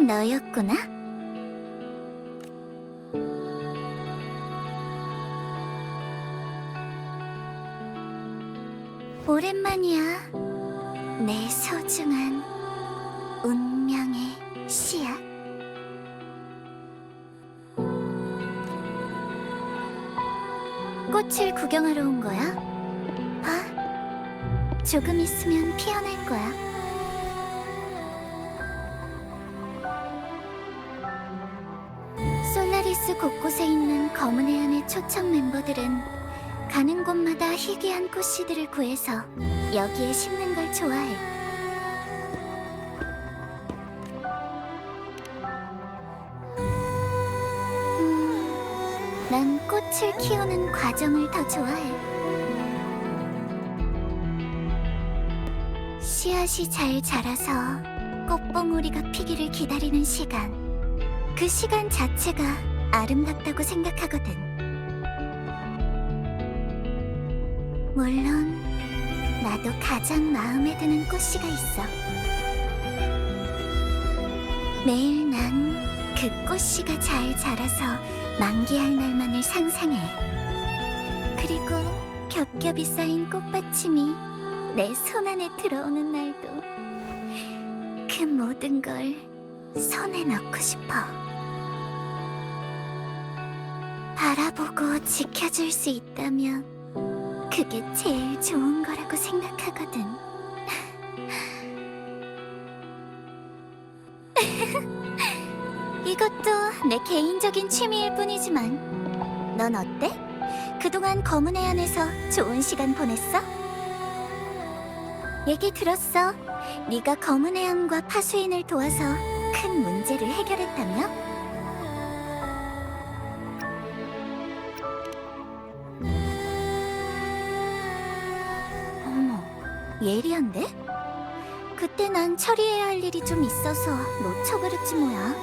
너였구나? 오랜만이야. 내 소중한 운명의 씨앗. 꽃을 구경하러 온 거야? 봐, 조금 있으면 피어날 거야. 솔라리스 곳곳에 있는 검은 해안의 초청 멤버들은 가는 곳마다 희귀한 꽃씨들을 구해서 여기에 심는 걸 좋아해. 난 꽃을 키우는 과정을 더 좋아해. 씨앗이 잘 자라서 꽃봉오리가 피기를 기다리는 시간. 그 시간 자체가 아름답다고 생각하거든. 물론 나도 가장 마음에 드는 꽃씨가 있어. 매일 난 그 꽃씨가 잘 자라서 만개할 날만을 상상해. 그리고 겹겹이 쌓인 꽃받침이 내 손 안에 들어오는 날도 그 모든 걸 손에 넣고 싶어. 바라보고 지켜줄 수 있다면 그게 제일 좋은 거라고 생각하거든. 이것도 내 개인적인 취미일 뿐이지만 넌 어때? 그동안 검은 해안에서 좋은 시간 보냈어? 얘기 들었어. 네가 검은 해안과 파수인을 도와서 큰 문제를 해결했다며? 어머, 예리한데? 그때 난 처리해야 할 일이 좀 있어서 놓쳐버렸지 뭐야.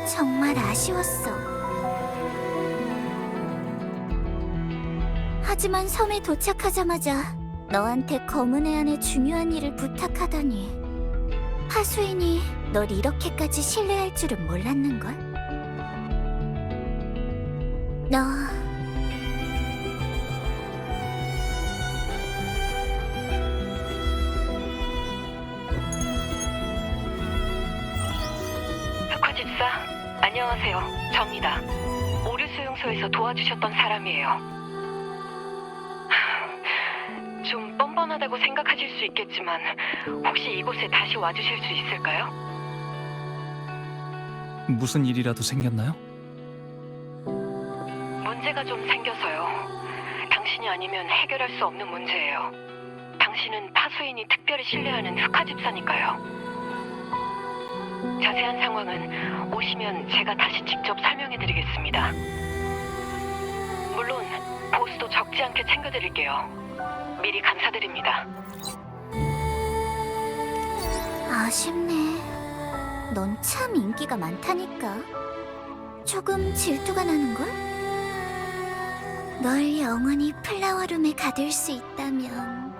정말 아쉬웠어. 하지만 섬에 도착하자마자 너한테 검은 해안의 중요한 일을 부탁하다니. 파수인이 널 이렇게까지 신뢰할 줄은 몰랐는걸? 너... 집사, 안녕하세요. 접니다. 오류 수용소에서 도와주셨던 사람이에요. 좀 뻔뻔하다고 생각하실 수 있겠지만 혹시 이곳에 다시 와주실 수 있을까요? 무슨 일이라도 생겼나요? 문제가 좀 생겨서요. 당신이 아니면 해결할 수 없는 문제예요. 당신은 파수인이 특별히 신뢰하는 흑화 집사니까요. 자세한 상황은 오시면 제가 다시 직접 설명해드리겠습니다. 물론 보수도 적지 않게 챙겨드릴게요. 미리 감사드립니다. 아쉽네. 넌 참 인기가 많다니까. 조금 질투가 나는걸? 널 영원히 플라워룸에 가둘 수 있다면,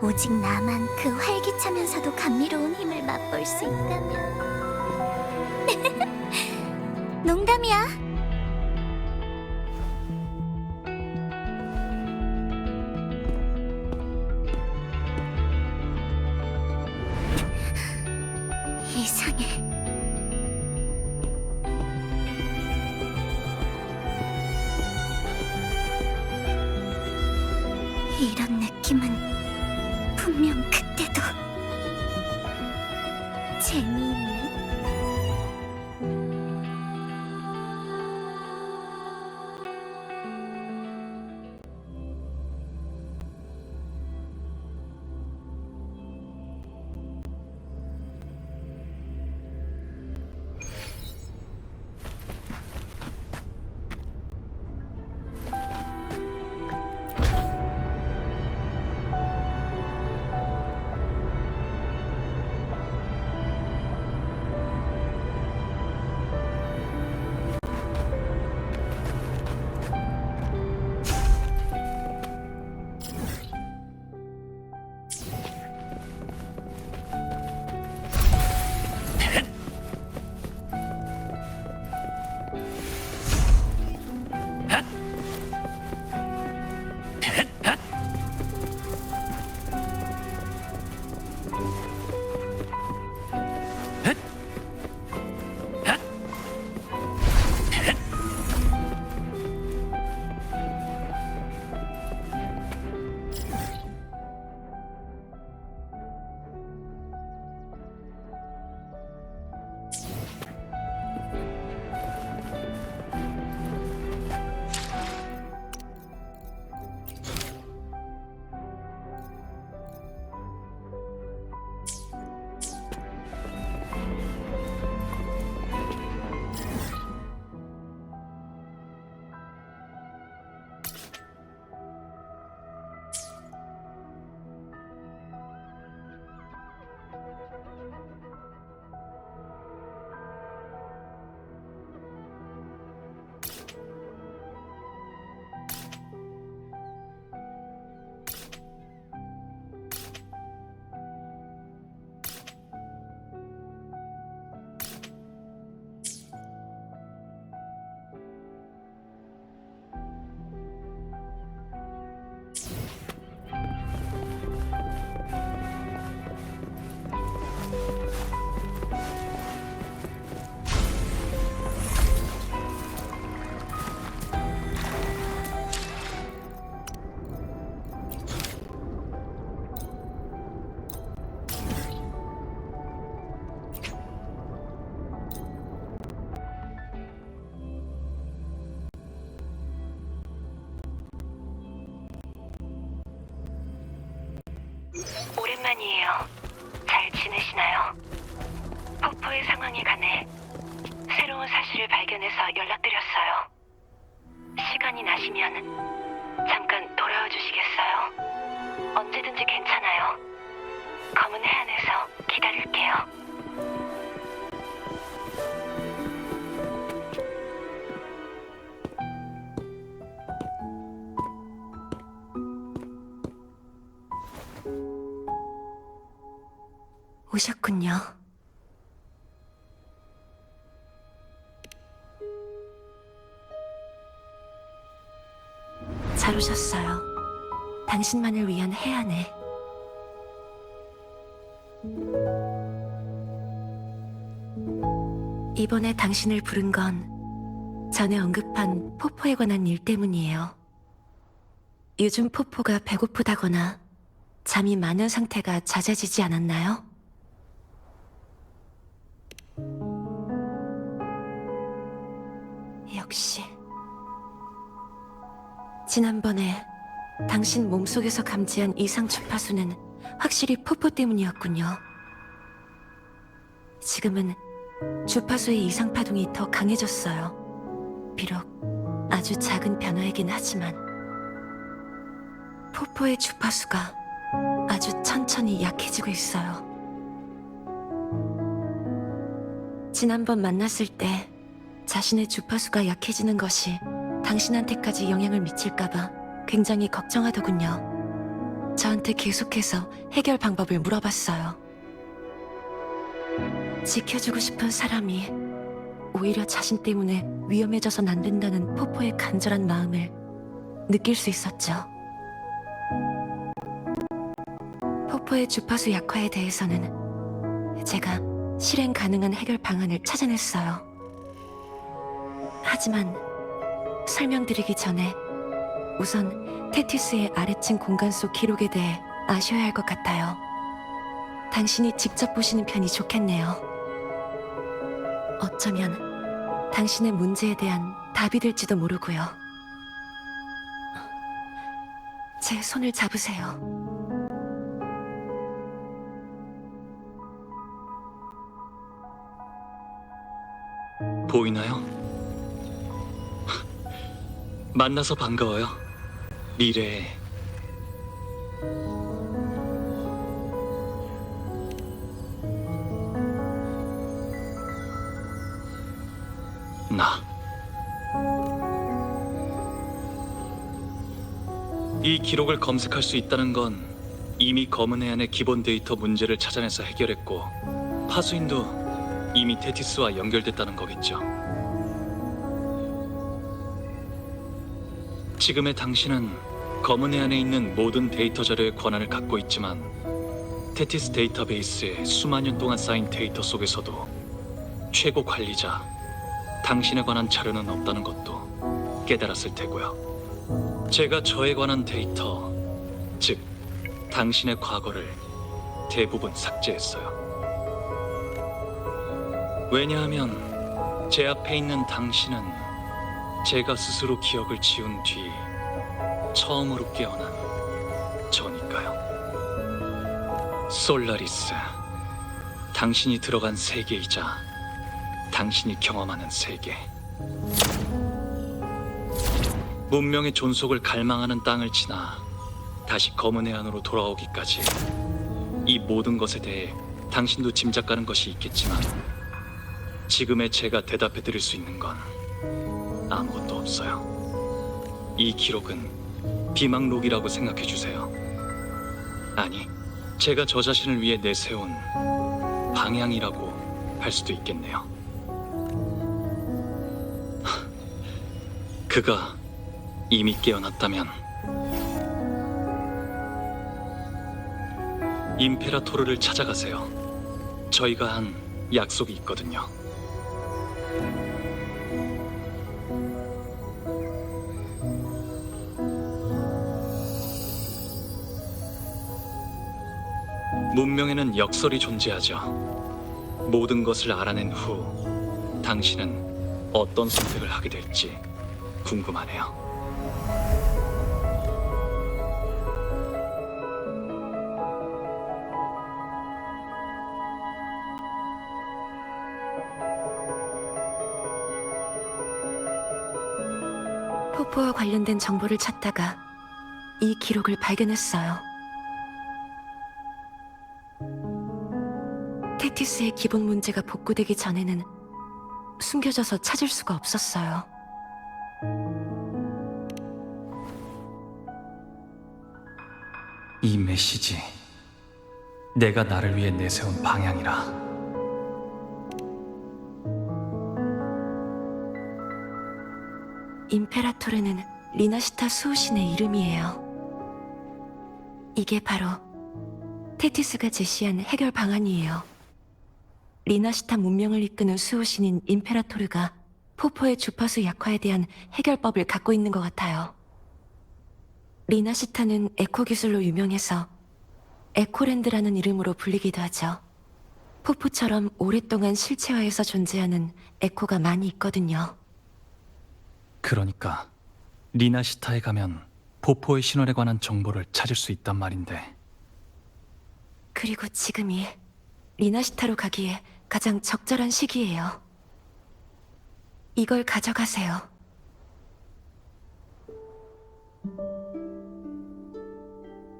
오직 나만 그 활기차면서도 감미로운 힘을 맛볼 수 있다면. 농담이야. 이상해. 이런 느낌은 분명 그때도. 재미있네. 오랜만이에요. 잘 지내시나요? 폭포의 상황에 관해 새로운 사실을 발견해서 연락드렸어요. 시간이 나시면 잠깐 돌아와 주시겠어요? 언제든지 괜찮아요. 검은 해안에서 기다릴게요. 오셨군요. 잘 오셨어요. 당신만을 위한 해안에. 이번에 당신을 부른 건 전에 언급한 포포에 관한 일 때문이에요. 요즘 포포가 배고프다거나 잠이 많은 상태가 잦아지지 않았나요? 역시 지난번에 당신 몸속에서 감지한 이상 주파수는 확실히 포포 때문이었군요. 지금은 주파수의 이상 파동이 더 강해졌어요. 비록 아주 작은 변화이긴 하지만 포포의 주파수가 아주 천천히 약해지고 있어요. 지난번 만났을 때 자신의 주파수가 약해지는 것이 당신한테까지 영향을 미칠까봐 굉장히 걱정하더군요. 저한테 계속해서 해결 방법을 물어봤어요. 지켜주고 싶은 사람이 오히려 자신 때문에 위험해져선 안 된다는 포포의 간절한 마음을 느낄 수 있었죠. 포포의 주파수 약화에 대해서는 제가 실행 가능한 해결 방안을 찾아냈어요. 하지만 설명드리기 전에 우선 테티스의 아래층 공간 속 기록에 대해 아셔야 할 것 같아요. 당신이 직접 보시는 편이 좋겠네요. 어쩌면 당신의 문제에 대한 답이 될지도 모르고요. 제 손을 잡으세요. 보이나요? 만나서 반가워요. 미래의 나. 이 기록을 검색할 수 있다는 건 이미 검은 해안의 기본 데이터 문제를 찾아내서 해결했고 파수인도 이미 테티스와 연결됐다는 거겠죠. 지금의 당신은 검은 해안에 있는 모든 데이터 자료의 권한을 갖고 있지만 테티스 데이터베이스에 수만 년 동안 쌓인 데이터 속에서도 최고 관리자 당신에 관한 자료는 없다는 것도 깨달았을 테고요. 제가 저에 관한 데이터, 즉 당신의 과거를 대부분 삭제했어요. 왜냐하면 제 앞에 있는 당신은 제가 스스로 기억을 지운 뒤 처음으로 깨어난 저니까요. 솔라리스, 당신이 들어간 세계이자 당신이 경험하는 세계. 문명의 존속을 갈망하는 땅을 지나 다시 검은 해안으로 돌아오기까지 이 모든 것에 대해 당신도 짐작가는 것이 있겠지만 지금의 제가 대답해 드릴 수 있는 건 아무것도 없어요. 이 기록은 비망록이라고 생각해 주세요. 아니, 제가 저 자신을 위해 내세운 방향이라고 할 수도 있겠네요. 그가 이미 깨어났다면 임페라토르를 찾아가세요. 저희가 한 약속이 있거든요. 문명에는 역설이 존재하죠. 모든 것을 알아낸 후 당신은 어떤 선택을 하게 될지 궁금하네요. 포포와 관련된 정보를 찾다가 이 기록을 발견했어요. 테티스의 기본 문제가 복구되기 전에는 숨겨져서 찾을 수가 없었어요. 이 메시지, 내가 나를 위해 내세운 방향이라. 임페라토르는 리나시타 수호신의 이름이에요. 이게 바로 테티스가 제시한 해결 방안이에요. 리나시타 문명을 이끄는 수호신인 임페라토르가 포포의 주파수 약화에 대한 해결법을 갖고 있는 것 같아요. 리나시타는 에코 기술로 유명해서 에코랜드라는 이름으로 불리기도 하죠. 포포처럼 오랫동안 실체화해서 존재하는 에코가 많이 있거든요. 그러니까 리나시타에 가면 포포의 신원에 관한 정보를 찾을 수 있단 말인데. 그리고 지금이 리나시타로 가기에 가장 적절한 시기예요. 이걸 가져가세요.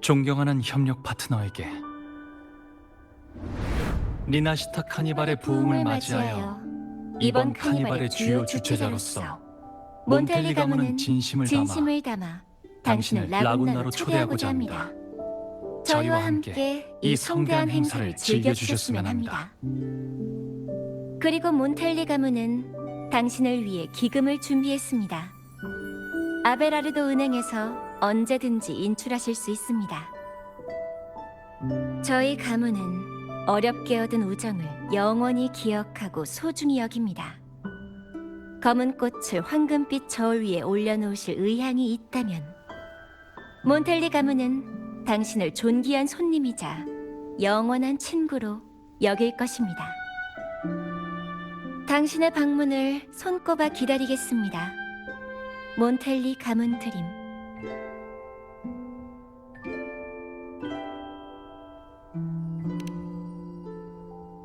존경하는 협력 파트너에게 리나시타 카니발의 부흥을 맞이하여 이번 카니발의 주요 주최자로서 몬텔리 가문은 진심을 담아 당신을 라군나로 초대하고자 합니다. 저희와 함께 이 성대한 행사를 즐겨주셨으면 합니다. 그리고 몬텔리 가문은 당신을 위해 기금을 준비했습니다. 아베라르도 은행에서 언제든지 인출하실 수 있습니다. 저희 가문은 어렵게 얻은 우정을 영원히 기억하고 소중히 여깁니다. 검은 꽃을 황금빛 저울 위에 올려놓으실 의향이 있다면 몬텔리 가문은 당신을 존귀한 손님이자 영원한 친구로 여길 것입니다. 당신의 방문을 손꼽아 기다리겠습니다. 몬텔리 가문 드림.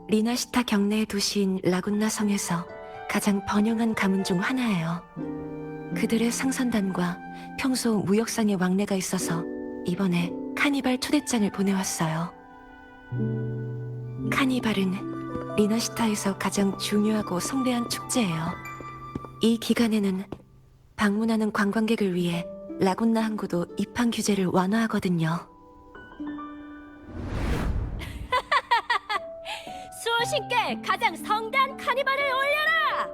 리나시타 경내의 도시인 라군나 성에서 가장 번영한 가문 중 하나예요. 그들의 상선단과 평소 무역상의 왕래가 있어서 이번에 카니발 초대장을 보내왔어요. 카니발은 리나시타에서 가장 중요하고 성대한 축제예요. 이 기간에는 방문하는 관광객을 위해 라군나 항구도 입항 규제를 완화하거든요. 수호신께 가장 성대한 카니발을 올려라!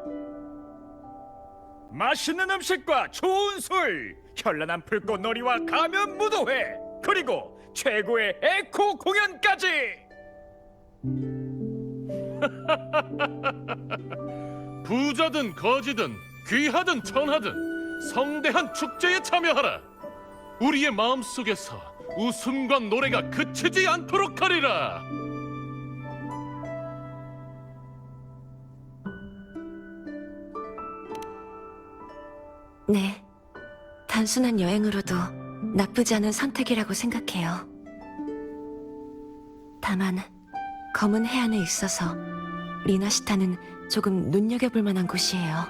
맛있는 음식과 좋은 술, 현란한 불꽃놀이와 가면 무도회, 그리고 최고의 에코 공연까지. 부자든 거지든 귀하든 천하든 성대한 축제에 참여하라. 우리의 마음속에서 웃음과 노래가 그치지 않도록 하리라. 네, 단순한 여행으로도 나쁘지 않은 선택이라고 생각해요. 다만 검은 해안에 있어서 리나시타는 조금 눈여겨볼 만한 곳이에요.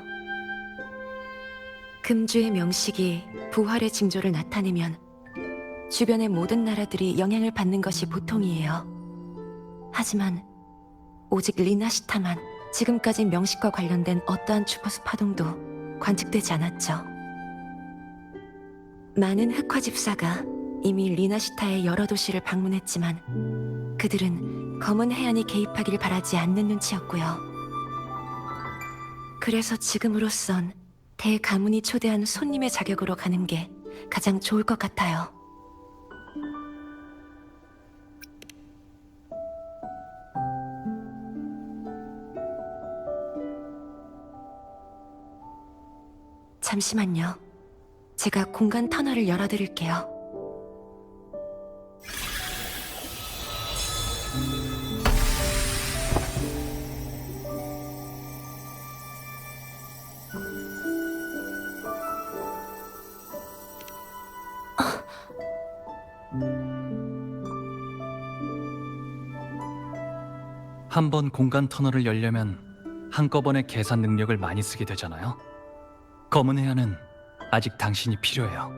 금주의 명식이 부활의 징조를 나타내면 주변의 모든 나라들이 영향을 받는 것이 보통이에요. 하지만 오직 리나시타만 지금까지 명식과 관련된 어떠한 주파수 파동도 관측되지 않았죠. 많은 흑화 집사가 이미 리나시타의 여러 도시를 방문했지만 그들은 검은 해안이 개입하길 바라지 않는 눈치였고요. 그래서 지금으로선 대가문이 초대한 손님의 자격으로 가는 게 가장 좋을 것 같아요. 잠시만요. 제가 공간 터널을 열어드릴게요. 한 번 공간 터널을 열려면 한꺼번에 계산 능력을 많이 쓰게 되잖아요. 검은 해안은 아직 당신이 필요해요.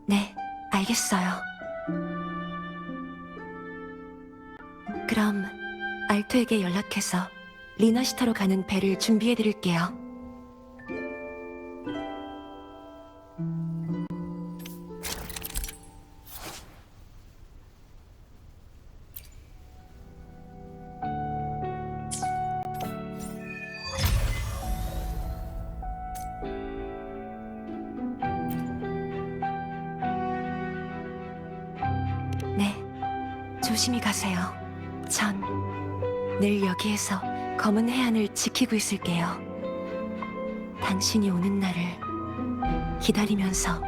네, 알겠어요. 그럼 알토에게 연락해서 리나시타로 가는 배를 준비해드릴게요. 네, 조심히 가세요. 전 늘 여기에서 검은 해안을 지키고 있을게요. 당신이 오는 날을 기다리면서.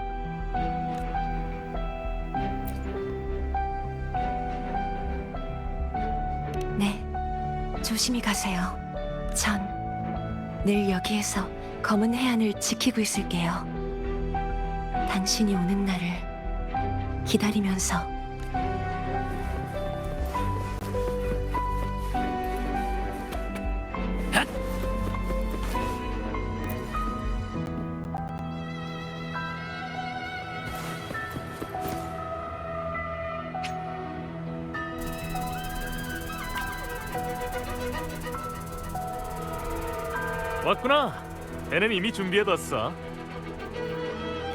네, 조심히 가세요. 전 늘 여기에서 검은 해안을 지키고 있을게요. 당신이 오는 날을 기다리면서. 왔구나. 배는 이미 준비해뒀어.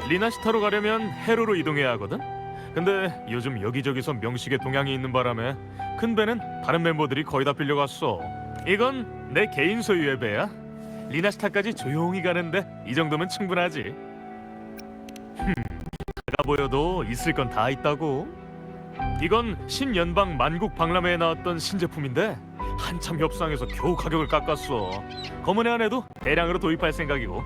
리나시타로 가려면 해로로 이동해야 하거든. 근데 요즘 여기저기서 명식의 동향이 있는 바람에 큰 배는 다른 멤버들이 거의 다 빌려갔어. 이건 내 개인 소유의 배야. 리나시타까지 조용히 가는데 이 정도면 충분하지. 작아 보여도 있을 건 다 있다고. 이건 신연방 만국 박람회에 나왔던 신제품인데 한참 협상해서 겨우 가격을 깎았어. 검은 해안에도 대량으로 도입할 생각이고,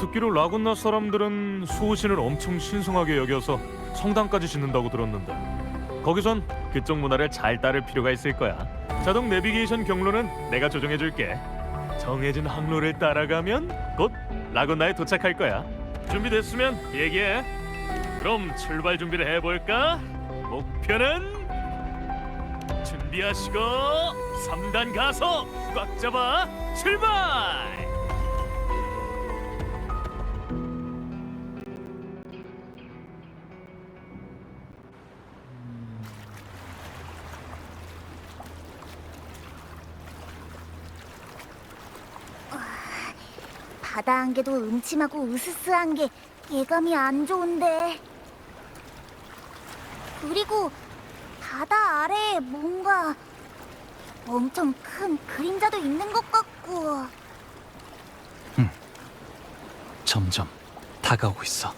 듣기로 라군나 사람들은 수호신을 엄청 신성하게 여겨서 성당까지 짓는다고 들었는데 거기선 그쪽 문화를 잘 따를 필요가 있을 거야. 자동 내비게이션 경로는 내가 조정해줄게. 정해진 항로를 따라가면 곧 라군나에 도착할 거야. 준비됐으면 얘기해. 그럼 출발 준비를 해볼까? 목표는 준비하시고 3단 가속 꽉 잡아 출발! 바다 안개도 음침하고 으스스한 게 예감이 안 좋은데. 그리고 바다 아래에 뭔가 엄청 큰 그림자도 있는 것 같고. 점점 다가오고 있어.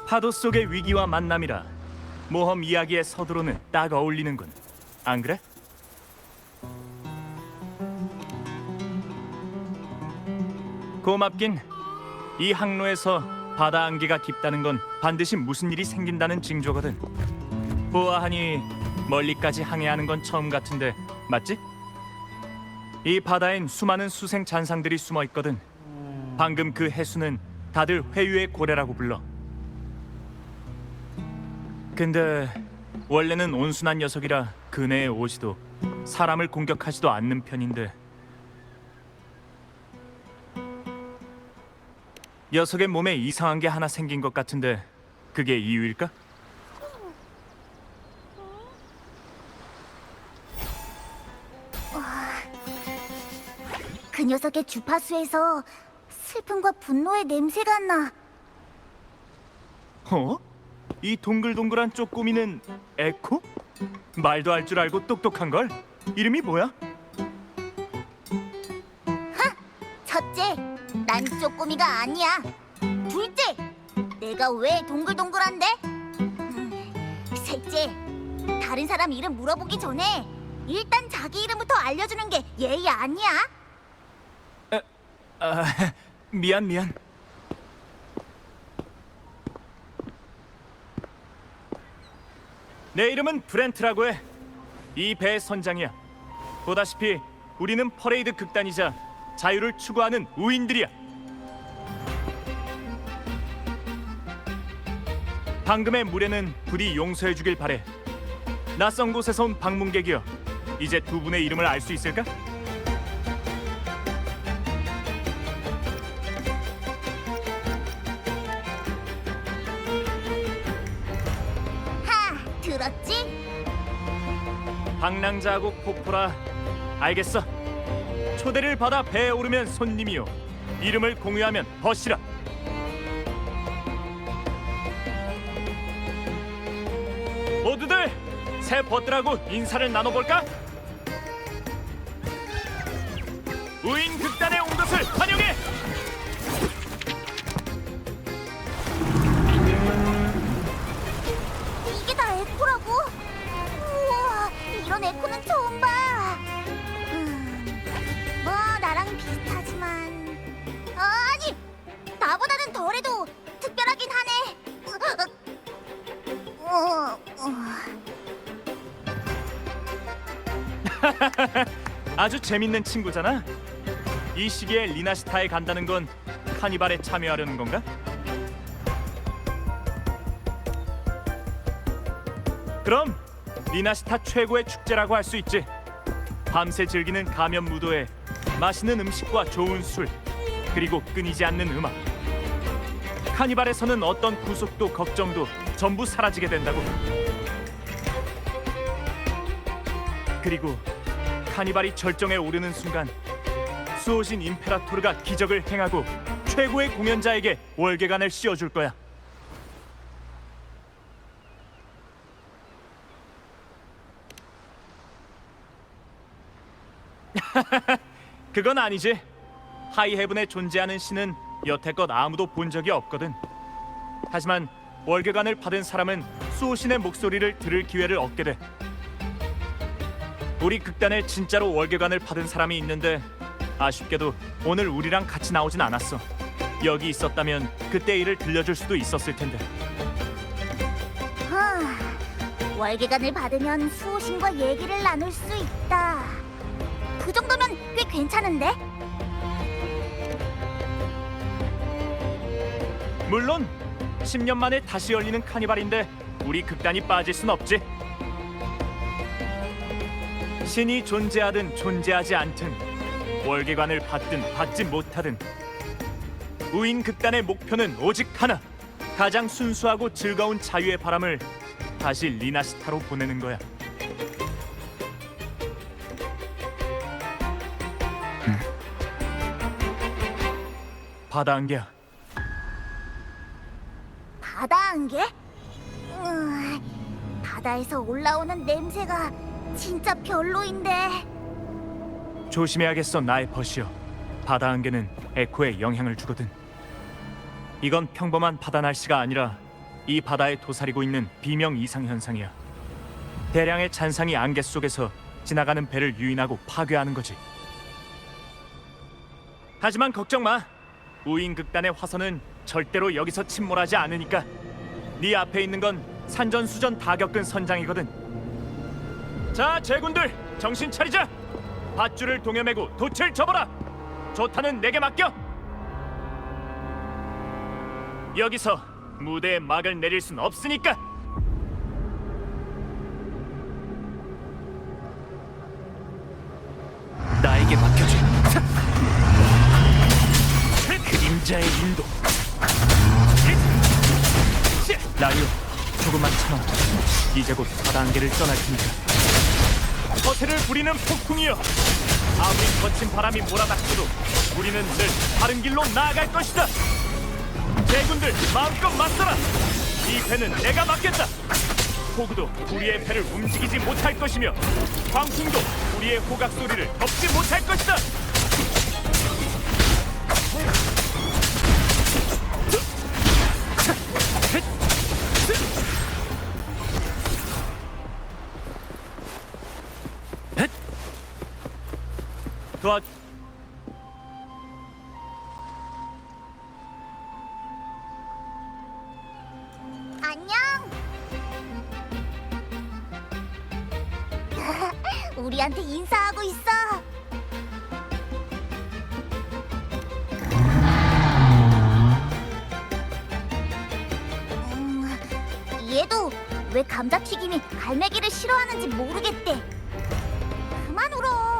파도 속의 위기와 만남이라 모험 이야기의 서두로는 딱 어울리는군. 안 그래? 고맙긴. 이 항로에서 바다 안개가 깊다는 건 반드시 무슨 일이 생긴다는 징조거든. 보아하니 멀리까지 항해하는 건 처음 같은데 맞지? 이 바다엔 수많은 수생 잔상들이 숨어 있거든. 방금 그 해수는 다들 회유의 고래라고 불러. 근데 원래는 온순한 녀석이라 그네에 오지도 사람을 공격하지도 않는 편인데 녀석의 몸에 이상한 게 하나 생긴 것 같은데 그게 이유일까? 그 녀석의 주파수에서 슬픔과 분노의 냄새가 나. 어? 이 동글동글한 쪼꼬미는 에코? 말도 할 줄 알고 똑똑한 걸? 이름이 뭐야? 첫째, 난 쪼꼬미가 아니야. 둘째, 내가 왜 동글동글한데? 셋째, 다른 사람 이름 물어보기 전에 일단 자기 이름부터 알려주는 게 예의 아니야? 아, 미안. 내 이름은 브렌트라고 해. 이 배의 선장이야. 보다시피 우리는 퍼레이드 극단이자 자유를 추구하는 우인들이야. 방금의 무례는 부디 용서해 주길 바래. 낯선 곳에서 온 방문객이여. 이제 두 분의 이름을 알 수 있을까? 들었지? 방랑자하고 포포라. 알겠어. 초대를 받아 배에 오르면 손님이요, 이름을 공유하면 벗이라. 모두들 새 벗들하고 인사를 나눠볼까? 우인 극단에 온 것을 환영해. 이게 다 에코라고? 우와, 이런 에코는 처음 봐. 뭐 나랑 비슷하지만 아니, 나보다는 덜해도 특별하긴 하네. 아주 재밌는 친구잖아. 이 시기에 리나시타에 간다는 건 카니발에 참여하려는 건가? 그럼 리나시타 최고의 축제라고 할 수 있지. 밤새 즐기는 가면 무도회, 맛있는 음식과 좋은 술, 그리고 끊이지 않는 음악. 카니발에서는 어떤 구속도 걱정도 전부 사라지게 된다고. 그리고 카니발이 절정에 오르는 순간 수호신 임페라토르가 기적을 행하고 최고의 공연자에게 월계관을 씌워줄 거야. 그건 아니지. 하이헤븐에 존재하는 신은 여태껏 아무도 본 적이 없거든. 하지만 월계관을 받은 사람은 수호신의 목소리를 들을 기회를 얻게 돼. 우리 극단에 진짜로 월계관을 받은 사람이 있는데 아쉽게도 오늘 우리랑 같이 나오진 않았어. 여기 있었다면 그때 일을 들려줄 수도 있었을 텐데. 월계관을 받으면 수호신과 얘기를 나눌 수 있다. 그 정도면 꽤 괜찮은데? 물론 10년 만에 다시 열리는 카니발인데 우리 극단이 빠질 순 없지. 신이 존재하든 존재하지 않든, 월계관을 받든 받지 못하든, 우인 극단의 목표는 오직 하나. 가장 순수하고 즐거운 자유의 바람을 다시 리나시타로 보내는 거야. 바다 안개야. 바다 안개? 바다에서 올라오는 냄새가 진짜 별로인데. 조심해야겠어, 나의 벗이여. 바다 안개는 에코에 영향을 주거든. 이건 평범한 바다 날씨가 아니라 이 바다에 도사리고 있는 비명 이상 현상이야. 대량의 잔상이 안개 속에서 지나가는 배를 유인하고 파괴하는 거지. 하지만 걱정 마. 우인극단의 화선은 절대로 여기서 침몰하지 않으니까. 네 앞에 있는 건 산전수전 다 겪은 선장이거든. 자, 제군들 정신 차리자. 밧줄을 동여매고 돛을 접어라. 조타는 내게 맡겨. 여기서 무대에 막을 내릴 순 없으니까. 나에게 맡겨줘. 그림자의 인도. 라이오, 조금만 참아. 이제 곧 바다 안개를 떠날 테니까. 허세를 부리는 폭풍이여. 아무리 거친 바람이 몰아닥쳐도 우리는 늘 바른 길로 나아갈 것이다. 제군들 마음껏 맞서라. 이 배는 내가 맡겠다. 폭우도 우리의 배를 움직이지 못할 것이며 광풍도 우리의 호각 소리를 덮지 못할 것이다. 도와. 안녕. 우리한테 인사하고 있어. 얘도 왜 감자튀김이 갈매기를 싫어하는지 모르겠대. 그만 울어.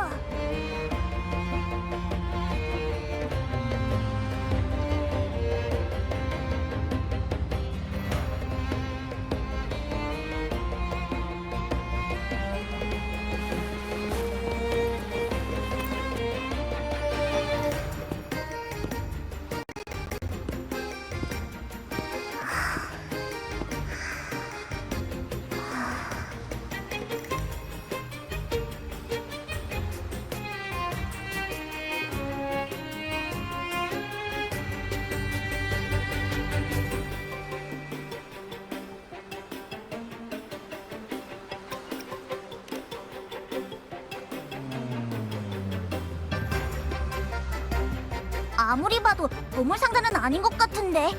아무리 봐도 보물 상자는 아닌 것 같은데.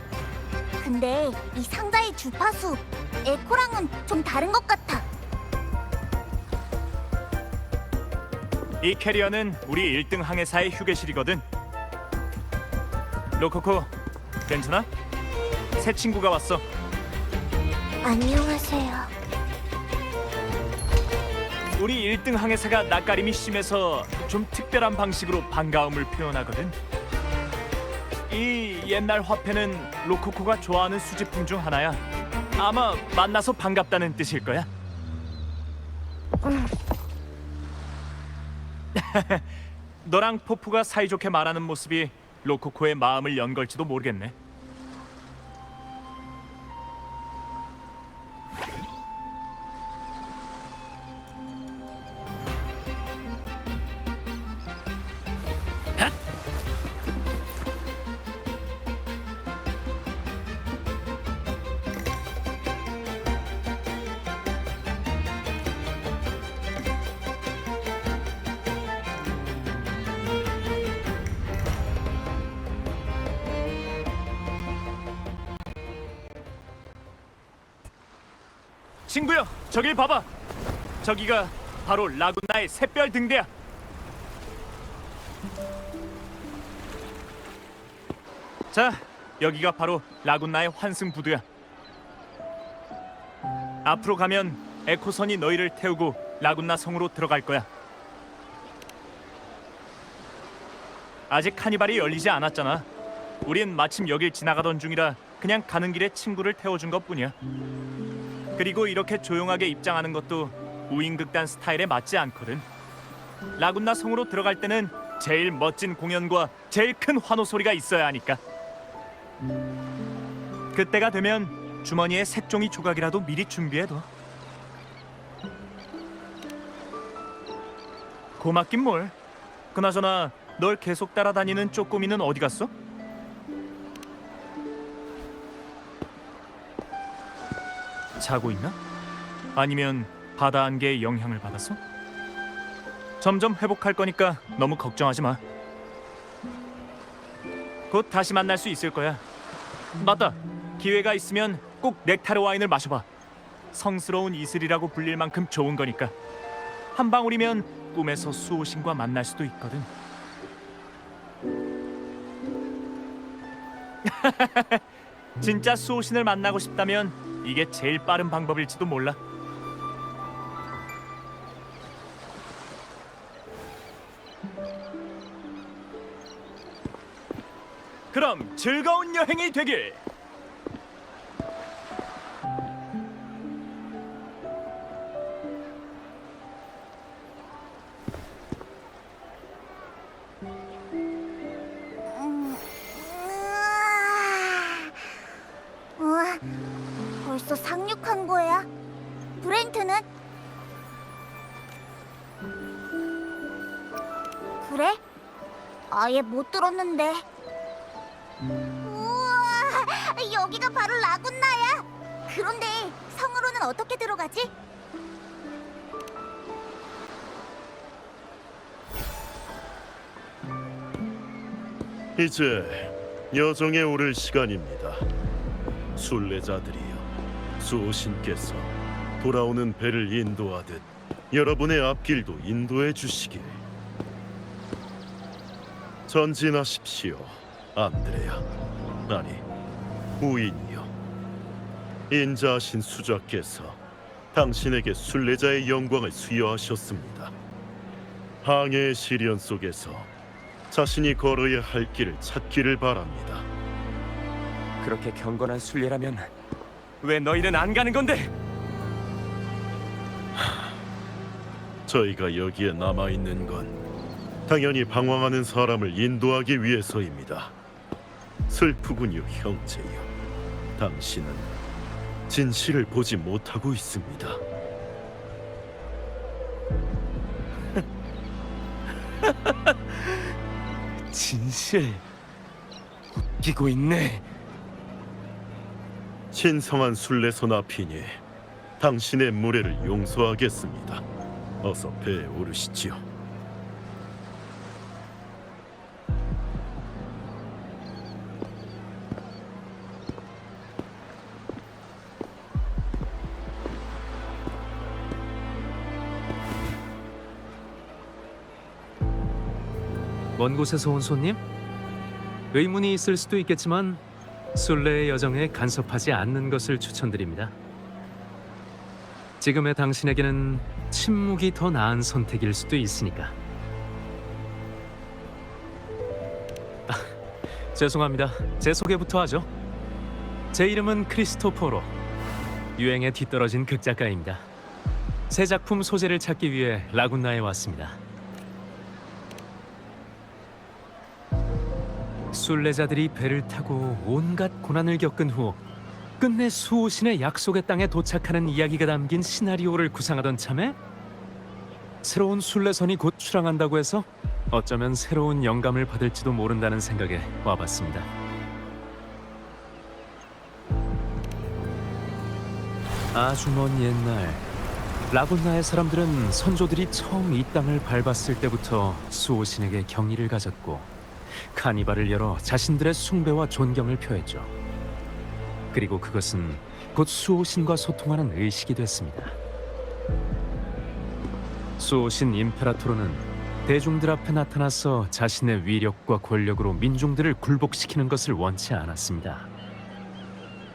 근데 이 상자의 주파수 에코랑은 좀 다른 것 같아. 이 캐리어는 우리 1등 항해사의 휴게실이거든. 로코코, 괜찮아? 새 친구가 왔어. 안녕하세요. 우리 1등 항해사가 낯가림이 심해서 좀 특별한 방식으로 반가움을 표현하거든. 이 옛날 화폐는 로코코가 좋아하는 수집품 중 하나야. 아마 만나서 반갑다는 뜻일 거야. 너랑 포프가 사이좋게 말하는 모습이 로코코의 마음을 연 걸지도 모르겠네. 친구여, 저길 봐봐. 저기가 바로 라구나의 샛별 등대야. 자, 여기가 바로 라구나의 환승 부두야. 앞으로 가면 에코선이 너희를 태우고 라구나 성으로 들어갈 거야. 아직 카니발이 열리지 않았잖아. 우린 마침 여길 지나가던 중이라 그냥 가는 길에 친구를 태워준 것뿐이야. 그리고 이렇게 조용하게 입장하는 것도 우인극단 스타일에 맞지 않거든. 라군나 성으로 들어갈 때는 제일 멋진 공연과 제일 큰 환호 소리가 있어야 하니까. 그때가 되면 주머니에 색종이 조각이라도 미리 준비해둬. 고맙긴 뭘. 그나저나 널 계속 따라다니는 쪼꼬미는 어디 갔어? 자고 있나? 아니면 바다 안개의 영향을 받았어? 점점 회복할 거니까 너무 걱정하지 마. 곧 다시 만날 수 있을 거야. 맞다. 기회가 있으면 꼭 넥타르 와인을 마셔봐. 성스러운 이슬이라고 불릴 만큼 좋은 거니까. 한 방울이면 꿈에서 수호신과 만날 수도 있거든. 진짜 수호신을 만나고 싶다면 이게 제일 빠른 방법일지도 몰라. 그럼 즐거운 여행이 되길. 우와, 벌써 상륙한 거야? 브렌트는? 그래? 아예 못 들었는데. 우와, 여기가 바로 라군나야. 그런데 성으로는 어떻게 들어가지? 이제 여정에 오를 시간입니다. 순례자들이여, 수호신께서 돌아오는 배를 인도하듯 여러분의 앞길도 인도해 주시길. 전진하십시오, 안드레아. 아니, 우인이여. 인자하신 수자께서 당신에게 순례자의 영광을 수여하셨습니다. 항해의 시련 속에서 자신이 걸어야 할 길을 찾기를 바랍니다. 그렇게 경건한 순례라면 왜 너희는 안 가는 건데? 저희가 여기에 남아있는 건 당연히 방황하는 사람을 인도하기 위해서입니다. 슬프군요, 형제여. 당신은 진실을 보지 못하고 있습니다. 진실 웃기고 있네. 신성한 순례선 앞이니 당신의 무례를 용서하겠습니다. 어서 배에 오르시지요. 먼 곳에서 온 손님? 의문이 있을 수도 있겠지만 순례의 여정에 간섭하지 않는 것을 추천드립니다. 지금의 당신에게는 침묵이 더 나은 선택일 수도 있으니까. 죄송합니다. 제 소개부터 하죠. 제 이름은 크리스토포로. 유행에 뒤떨어진 극작가입니다. 새 작품 소재를 찾기 위해 라군나에 왔습니다. 순례자들이 배를 타고 온갖 고난을 겪은 후 끝내 수호신의 약속의 땅에 도착하는 이야기가 담긴 시나리오를 구상하던 참에 새로운 순례선이 곧 출항한다고 해서 어쩌면 새로운 영감을 받을지도 모른다는 생각에 와봤습니다. 아주 먼 옛날 라군나의 사람들은 선조들이 처음 이 땅을 밟았을 때부터 수호신에게 경의를 가졌고 카니발을 열어 자신들의 숭배와 존경을 표했죠. 그리고 그것은 곧 수호신과 소통하는 의식이 됐습니다. 수호신 임페라토르는 대중들 앞에 나타나서 자신의 위력과 권력으로 민중들을 굴복시키는 것을 원치 않았습니다.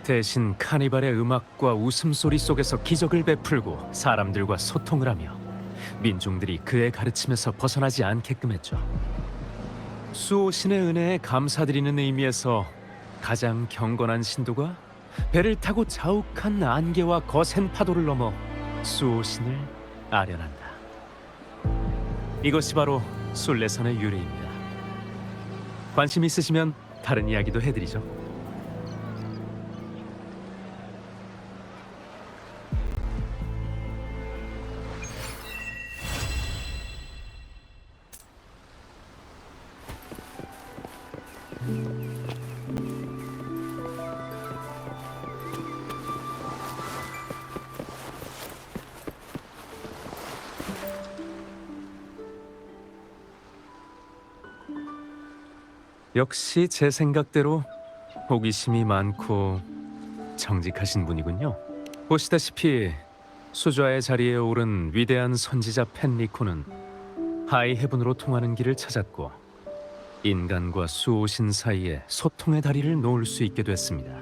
대신 카니발의 음악과 웃음소리 속에서 기적을 베풀고 사람들과 소통을 하며 민중들이 그의 가르침에서 벗어나지 않게끔 했죠. 수호신의 은혜에 감사드리는 의미에서 가장 경건한 신도가 배를 타고 자욱한 안개와 거센 파도를 넘어 수호신을 아련한다. 이것이 바로 순례선의 유래입니다. 관심 있으시면 다른 이야기도 해드리죠. 역시 제 생각대로 호기심이 많고 정직하신 분이군요. 보시다시피 수좌의 자리에 오른 위대한 선지자 펜리코는 하이헤븐으로 통하는 길을 찾았고 인간과 수호신 사이에 소통의 다리를 놓을 수 있게 됐습니다.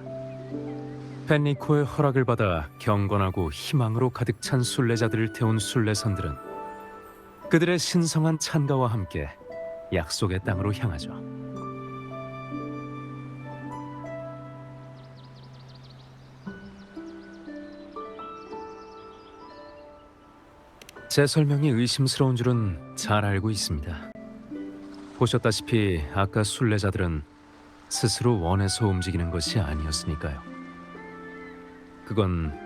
펜리코의 허락을 받아 경건하고 희망으로 가득 찬 순례자들을 태운 순례선들은 그들의 신성한 찬가와 함께 약속의 땅으로 향하죠. 제 설명이 의심스러운 줄은 잘 알고 있습니다. 보셨다시피 아까 순례자들은 스스로 원해서 움직이는 것이 아니었으니까요. 그건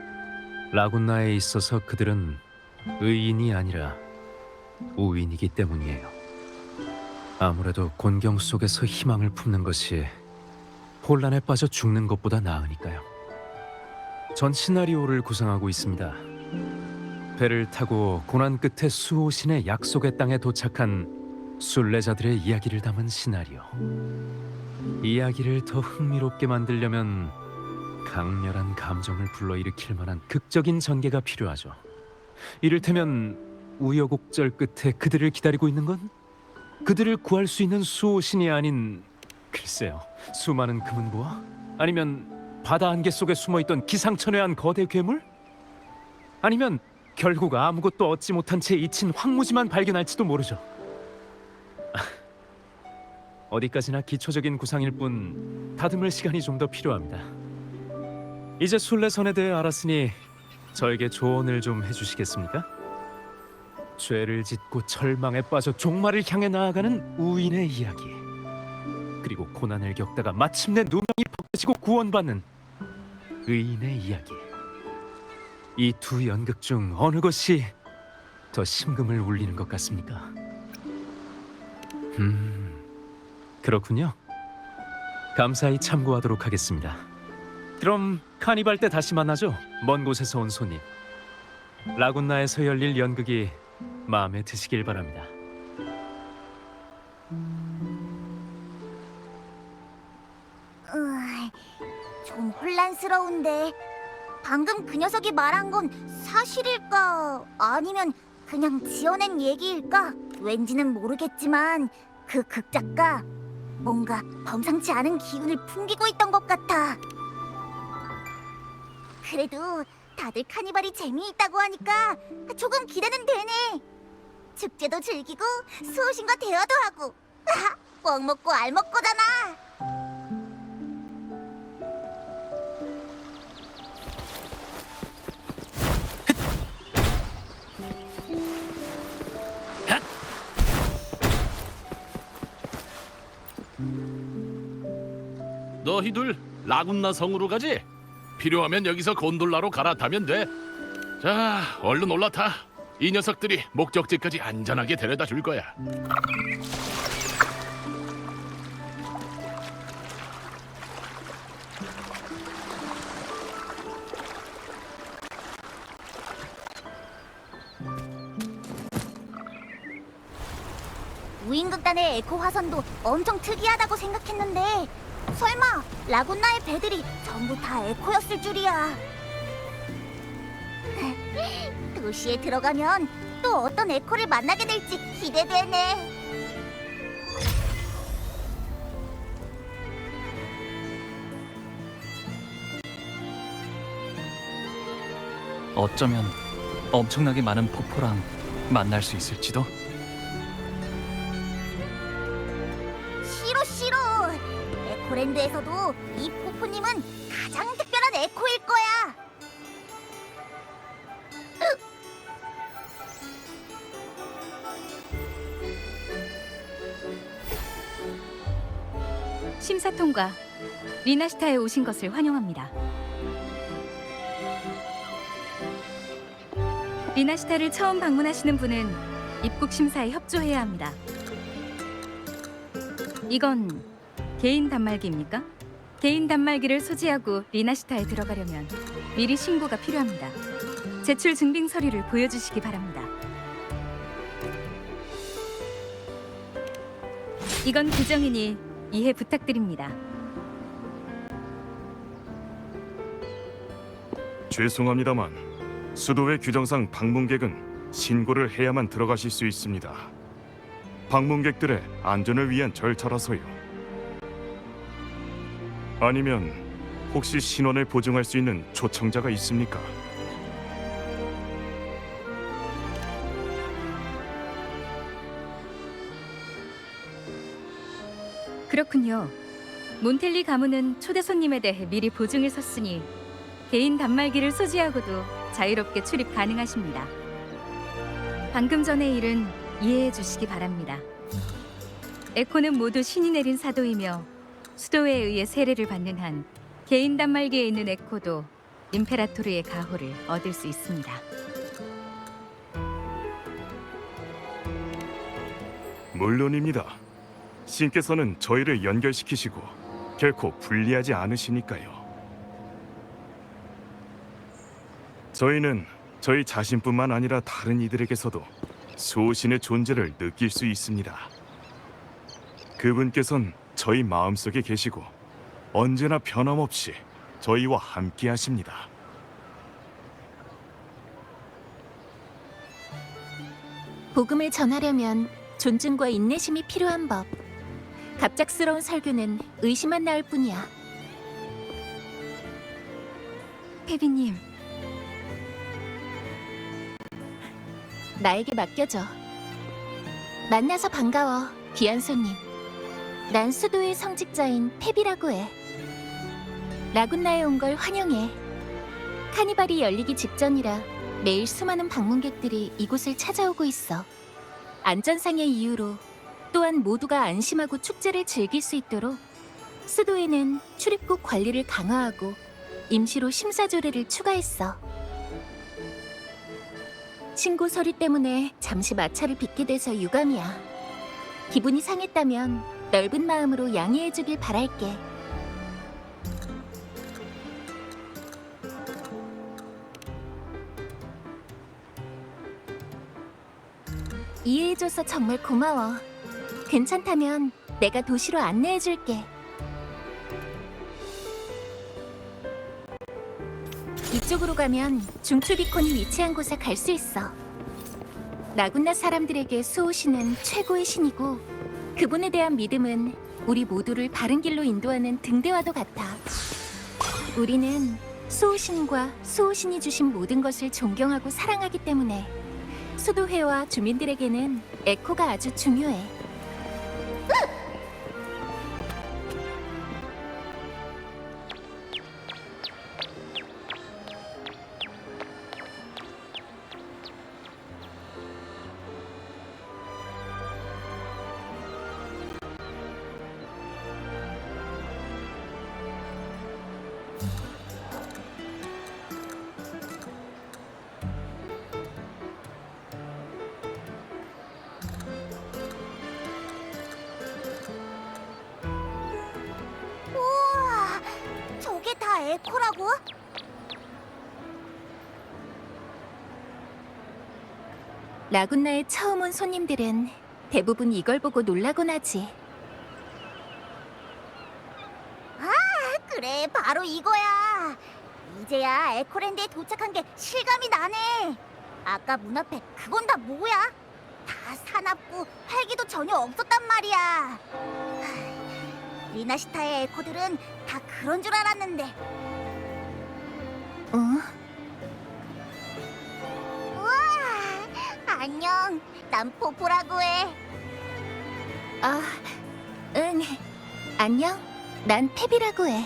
라군나에 있어서 그들은 의인이 아니라 우인이기 때문이에요. 아무래도 곤경 속에서 희망을 품는 것이 혼란에 빠져 죽는 것보다 나으니까요. 전 시나리오를 구상하고 있습니다. 배를 타고 고난 끝에 수호신의 약속의 땅에 도착한 순례자들의 이야기를 담은 시나리오. 이야기를 더 흥미롭게 만들려면 강렬한 감정을 불러일으킬 만한 극적인 전개가 필요하죠. 이를테면 우여곡절 끝에 그들을 기다리고 있는 건 그들을 구할 수 있는 수호신이 아닌, 글쎄요, 수많은 금은보화? 아니면 바다 안개 속에 숨어있던 기상천외한 거대 괴물? 아니면 결국 아무것도 얻지 못한 채 잊힌 황무지만 발견할지도 모르죠. 어디까지나 기초적인 구상일 뿐 다듬을 시간이 좀 더 필요합니다. 이제 순례선에 대해 알았으니 저에게 조언을 좀 해주시겠습니까? 죄를 짓고 절망에 빠져 종말을 향해 나아가는 우인의 이야기, 그리고 고난을 겪다가 마침내 누명이 벗겨지고 구원받는 의인의 이야기. 이 두 연극 중 어느 것이 더 심금을 울리는 것 같습니까? 그렇군요. 감사히 참고하도록 하겠습니다. 그럼 카니발 때 다시 만나죠. 먼 곳에서 온 손님. 라군나에서 열릴 연극이 마음에 드시길 바랍니다. 좀 혼란스러운데 방금 그 녀석이 말한 건 사실일까? 아니면 그냥 지어낸 얘기일까? 왠지는 모르겠지만 그 극작가 뭔가 범상치 않은 기운을 풍기고 있던 것 같아. 그래도 다들 카니발이 재미있다고 하니까 조금 기대는 되네. 축제도 즐기고 수호신과 대화도 하고 뻑 먹고 알 먹고잖아. 너희들 라군나 성으로 가지? 필요하면 여기서 곤돌라로 갈아타면 돼. 자, 얼른 올라타. 이 녀석들이 목적지까지 안전하게 데려다 줄 거야. 우인극단의 에코 화선도 엄청 특이하다고 생각했는데 설마 라군나의 배들이 전부 다 에코였을 줄이야. 도시에 들어가면 또 어떤 에코를 만나게 될지 기대되네. 어쩌면 엄청나게 많은 포포랑 만날 수 있을지도. 싫어. 에코랜드에서도 이 포포님은 가장 특별한 에코일 거야. 심사 통과. 리나시타에 오신 것을 환영합니다. 리나시타를 처음 방문하시는 분은 입국 심사에 협조해야 합니다. 이건 개인 단말기입니까? 개인 단말기를 소지하고 리나시타에 들어가려면 미리 신고가 필요합니다. 제출 증빙 서류를 보여주시기 바랍니다. 이건 규정이니 이해 부탁드립니다. 죄송합니다만 수도회 규정상 방문객은 신고를 해야만 들어가실 수 있습니다. 방문객들의 안전을 위한 절차라서요. 아니면 혹시 신원을 보증할 수 있는 초청자가 있습니까? 그렇군요. 몬텔리 가문은 초대 손님에 대해 미리 보증을 섰으니 개인 단말기를 소지하고도 자유롭게 출입 가능하십니다. 방금 전의 일은 이해해 주시기 바랍니다. 에코는 모두 신이 내린 사도이며 수도회에 의해 세례를 받는 한 개인 단말기에 있는 에코도 임페라토르의 가호를 얻을 수 있습니다. 물론입니다. 신께서는 저희를 연결시키시고 결코 불리하지 않으시니까요. 저희는 저희 자신뿐만 아니라 다른 이들에게서도 수호신의 존재를 느낄 수 있습니다. 그분께선 저희 마음속에 계시고 언제나 변함없이 저희와 함께 하십니다. 복음을 전하려면 존중과 인내심이 필요한 법. 갑작스러운 설교는 의심만 낳을 뿐이야. 페비님, 나에게 맡겨줘. 만나서 반가워, 귀한 손님. 난 수도의 성직자인 페비라고 해. 라군나에 온 걸 환영해. 카니발이 열리기 직전이라 매일 수많은 방문객들이 이곳을 찾아오고 있어. 안전상의 이유로 또한 모두가 안심하고 축제를 즐길 수 있도록 수도에는 출입국 관리를 강화하고 임시로 심사조례를 추가했어. 신고 서류 때문에 잠시 마찰을 빚게 돼서 유감이야. 기분이 상했다면 넓은 마음으로 양해해주길 바랄게. 이해해줘서 정말 고마워. 괜찮다면 내가 도시로 안내해줄게. 이쪽으로 가면 중추비콘이 위치한 곳에 갈 수 있어. 라군나 사람들에게 수호신은 최고의 신이고 그분에 대한 믿음은 우리 모두를 바른 길로 인도하는 등대와도 같아. 우리는 수호신과 수호신이 주신 모든 것을 존경하고 사랑하기 때문에 수도회와 주민들에게는 에코가 아주 중요해. 우와, 저게 다 에코라고? 라군나에 처음 온 손님들은 대부분 이걸 보고 놀라곤 하지. 그래, 바로 이거야. 이제야 에코랜드에 도착한 게 실감이 나네. 아까 문 앞에 그건 다 뭐야? 다 사납고 활기도 전혀 없었단 말이야. 리나시타의 에코들은 다 그런 줄 알았는데. 우와, 안녕. 난 포포라고 해. 응. 안녕. 난 페비라고 해.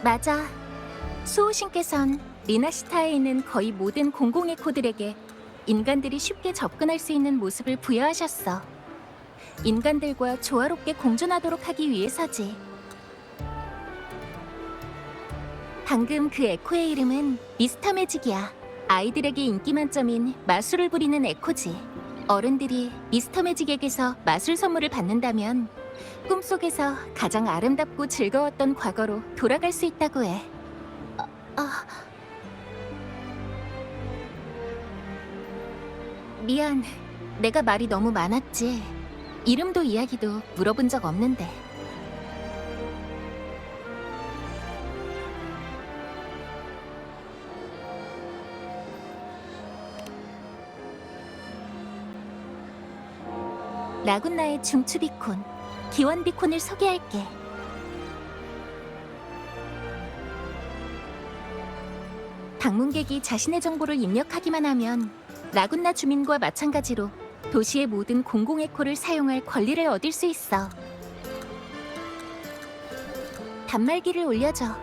맞아. 수호신께선 리나시타에 있는 거의 모든 공공에코들에게 인간들이 쉽게 접근할 수 있는 모습을 부여하셨어. 인간들과 조화롭게 공존하도록 하기 위해서지. 방금 그 에코의 이름은 미스터 매직이야. 아이들에게 인기 만점인 마술을 부리는 에코지. 어른들이 미스터 매직에게서 마술 선물을 받는다면 꿈속에서 가장 아름답고 즐거웠던 과거로 돌아갈 수 있다고 해. 미안, 내가 말이 너무 많았지. 이름도 이야기도 물어본 적 없는데. 라군나의 중추 비콘, 기원 비콘을 소개할게. 방문객이 자신의 정보를 입력하기만 하면 라군나 주민과 마찬가지로 도시의 모든 공공 에코를 사용할 권리를 얻을 수 있어. 단말기를 올려줘.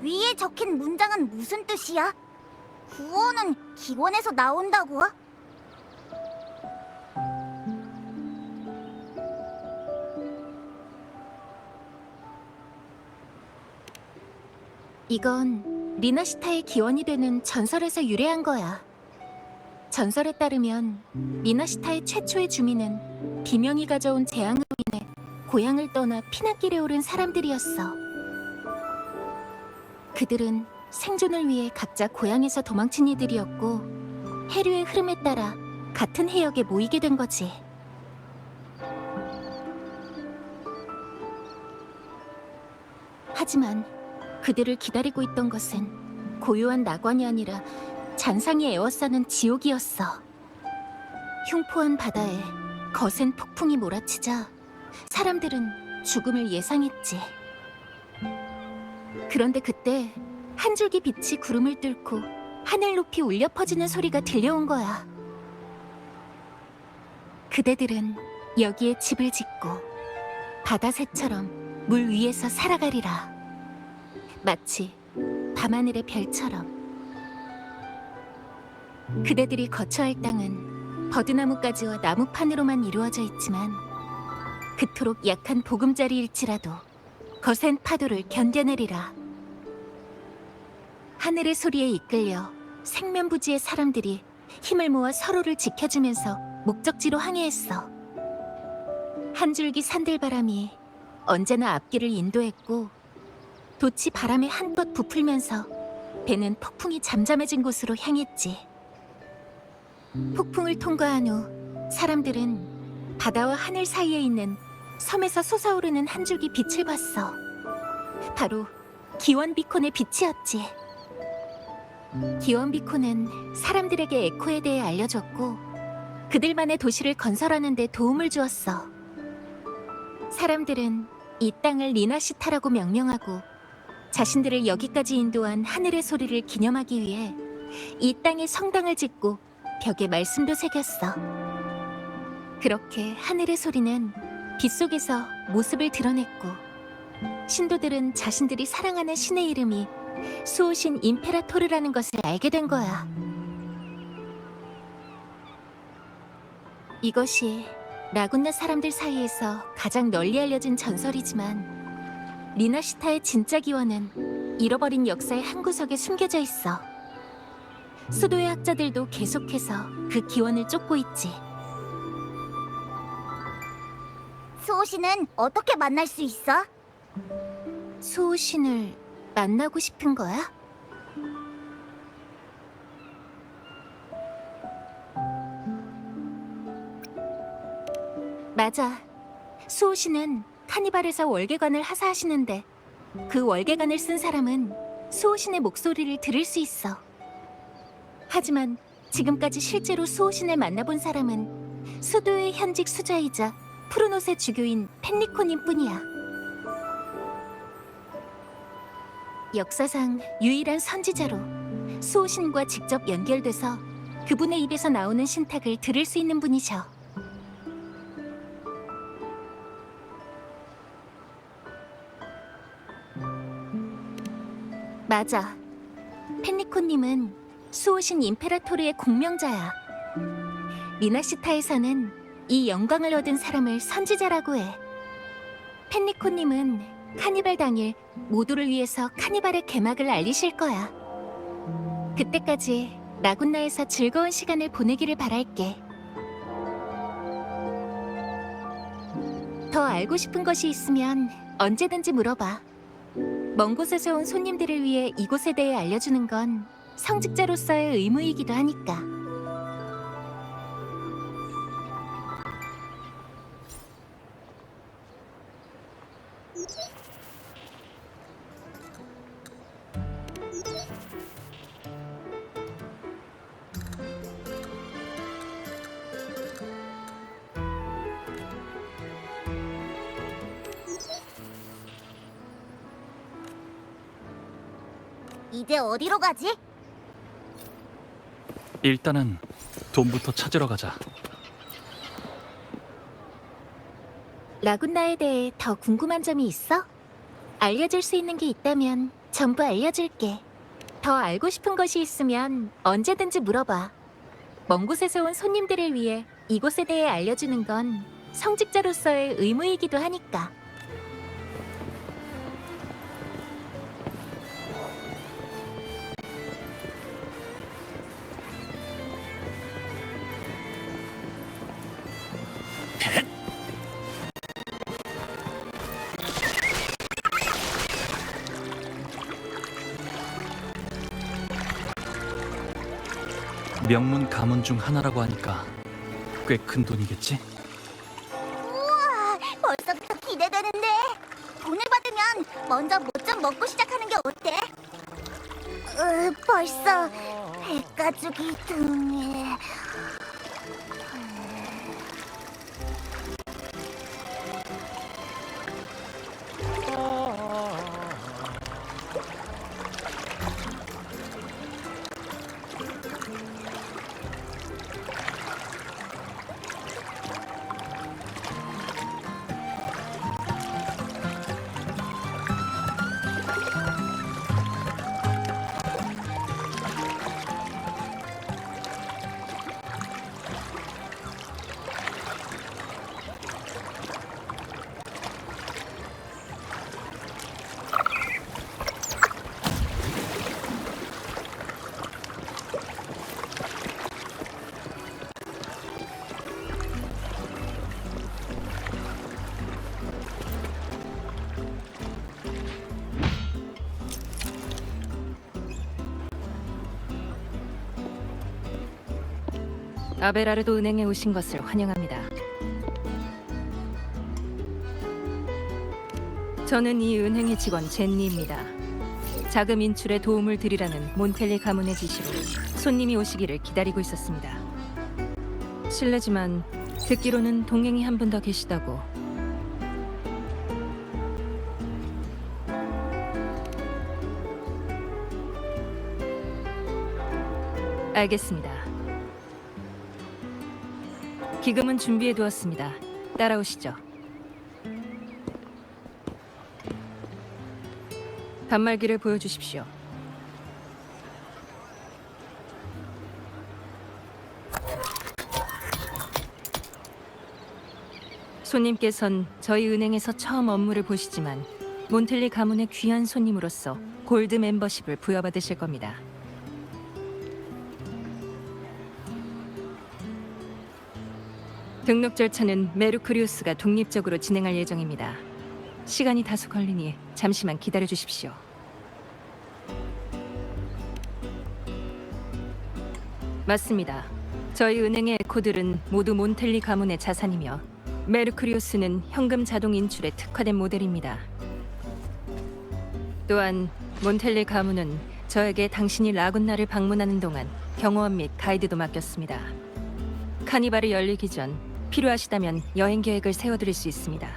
위에 적힌 문장은 무슨 뜻이야? 구원은 기원에서 나온다고? 이건 리나시타의 기원이 되는 전설에서 유래한 거야. 전설에 따르면 리나시타의 최초의 주민은 비명이 가져온 재앙으로 인해 고향을 떠나 피난길에 오른 사람들이었어. 그들은 생존을 위해 각자 고향에서 도망친 이들이었고 해류의 흐름에 따라 같은 해역에 모이게 된 거지. 하지만 그들을 기다리고 있던 것은 고요한 낙원이 아니라 잔상이 에워싸는 지옥이었어. 흉포한 바다에 거센 폭풍이 몰아치자 사람들은 죽음을 예상했지. 그런데 그때 한 줄기 빛이 구름을 뚫고 하늘 높이 울려 퍼지는 소리가 들려온 거야. 그대들은 여기에 집을 짓고 바다새처럼 물 위에서 살아가리라. 마치 밤하늘의 별처럼. 그대들이 거처할 땅은 버드나무가지와 나무판으로만 이루어져 있지만 그토록 약한 보금자리일지라도 거센 파도를 견뎌내리라. 하늘의 소리에 이끌려 생면부지의 사람들이 힘을 모아 서로를 지켜주면서 목적지로 항해했어. 한 줄기 산들바람이 언제나 앞길을 인도했고 돛이 바람에 한껏 부풀면서 배는 폭풍이 잠잠해진 곳으로 향했지. 폭풍을 통과한 후 사람들은 바다와 하늘 사이에 있는 섬에서 솟아오르는 한 줄기 빛을 봤어. 바로 기원 비콘의 빛이었지. 기원 비콘은 사람들에게 에코에 대해 알려줬고 그들만의 도시를 건설하는 데 도움을 주었어. 사람들은 이 땅을 리나시타라고 명명하고 자신들을 여기까지 인도한 하늘의 소리를 기념하기 위해 이 땅에 성당을 짓고 벽에 말씀도 새겼어. 그렇게 하늘의 소리는 빛 속에서 모습을 드러냈고 신도들은 자신들이 사랑하는 신의 이름이 수호신 임페라토르라는 것을 알게 된 거야. 이것이 라군나 사람들 사이에서 가장 널리 알려진 전설이지만 리나시타의 진짜 기원은 잃어버린 역사의 한 구석에 숨겨져 있어. 수도의 학자들도 계속해서 그 기원을 쫓고 있지. 수호신은 어떻게 만날 수 있어? 수호신을 만나고 싶은 거야? 맞아. 수호신은 카니발에서 월계관을 하사하시는데 그 월계관을 쓴 사람은 수호신의 목소리를 들을 수 있어. 하지만 지금까지 실제로 수호신을 만나본 사람은 수도의 현직 수자이자 푸르노스의 주교인 펜리코님 뿐이야. 역사상 유일한 선지자로 수호신과 직접 연결돼서 그분의 입에서 나오는 신탁을 들을 수 있는 분이셔. 맞아. 펜리코님은 수호신 임페라토르의 공명자야. 미나시타에서는 이 영광을 얻은 사람을 선지자라고 해. 펜리코님은 카니발 당일 모두를 위해서 카니발의 개막을 알리실 거야. 그때까지 라군나에서 즐거운 시간을 보내기를 바랄게. 더 알고 싶은 것이 있으면 언제든지 물어봐. 먼 곳에서 온 손님들을 위해 이곳에 대해 알려주는 건 성직자로서의 의무이기도 하니까. 이제 어디로 가지? 일단은 돈부터 찾으러 가자. 라군나에 대해 더 궁금한 점이 있어? 알려줄 수 있는 게 있다면 전부 알려줄게. 더 알고 싶은 것이 있으면 언제든지 물어봐. 먼 곳에서 온 손님들을 위해 이곳에 대해 알려주는 건 성직자로서의 의무이기도 하니까. 명문 가문 중 하나라고 하니까 꽤 큰 돈이겠지? 우와, 벌써부터 기대되는데. 돈을 받으면 먼저 뭐 좀 먹고 시작하는 게 어때? 벌써 백가죽이 등에. 아베라르도 은행에 오신 것을 환영합니다. 저는 이 은행의 직원 젠니입니다. 자금 인출에 도움을 드리라는 몬텔리 가문의 지시로 손님이 오시기를 기다리고 있었습니다. 실례지만 듣기로는 동행이 한 분 더 계시다고. 알겠습니다. 기금은 준비해 두었습니다. 따라오시죠. 단말기를 보여주십시오. 손님께선 저희 은행에서 처음 업무를 보시지만 몬텔리 가문의 귀한 손님으로서 골드 멤버십을 부여받으실 겁니다. 등록 절차는 메르쿠리우스가 독립적으로 진행할 예정입니다. 시간이 다소 걸리니 잠시만 기다려 주십시오. 맞습니다. 저희 은행의 에코들은 모두 몬텔리 가문의 자산이며 메르쿠리우스는 현금 자동 인출에 특화된 모델입니다. 또한 몬텔리 가문은 저에게 당신이 라군나를 방문하는 동안 경호원 및 가이드도 맡겼습니다. 카니발이 열리기 전 필요하시다면 여행 계획을 세워드릴 수 있습니다.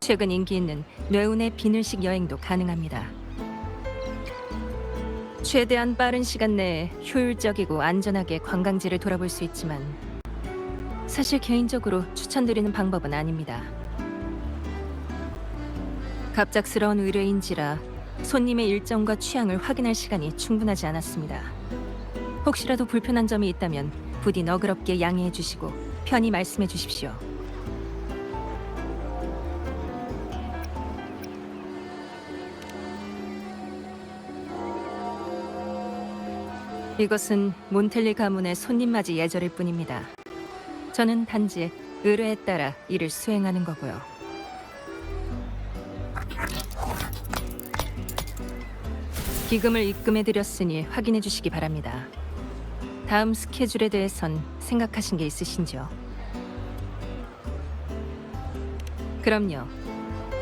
최근 인기 있는 뇌운의 비늘식 여행도 가능합니다. 최대한 빠른 시간 내에 효율적이고 안전하게 관광지를 돌아볼 수 있지만 사실 개인적으로 추천드리는 방법은 아닙니다. 갑작스러운 의뢰인지라 손님의 일정과 취향을 확인할 시간이 충분하지 않았습니다. 혹시라도 불편한 점이 있다면 부디 너그럽게 양해해 주시고 편히 말씀해 주십시오. 이것은 몬텔리 가문의 손님 맞이 예절일 뿐입니다. 저는 단지 의뢰에 따라 일을 수행하는 거고요. 기금을 입금해 드렸으니 확인해 주시기 바랍니다. 다음 스케줄에 대해선 생각하신 게 있으신지요? 그럼요.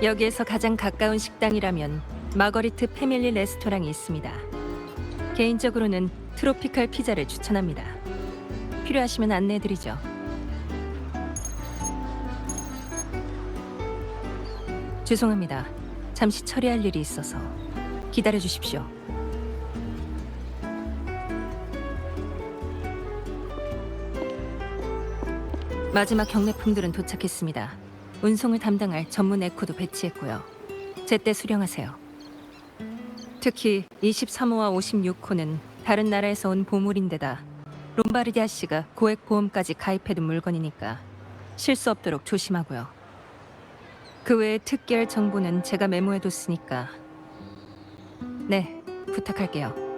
여기에서 가장 가까운 식당이라면 마거리트 패밀리 레스토랑이 있습니다. 개인적으로는 트로피칼 피자를 추천합니다. 필요하시면 안내해드리죠. 죄송합니다. 잠시 처리할 일이 있어서 기다려 주십시오. 마지막 경매품들은 도착했습니다. 운송을 담당할 전문 에코도 배치했고요. 제때 수령하세요. 특히 23호와 56호는 다른 나라에서 온 보물인데다 롬바르디아 씨가 고액 보험까지 가입해둔 물건이니까 실수 없도록 조심하고요. 그 외에 특기할 정보는 제가 메모해뒀으니까 네, 부탁할게요.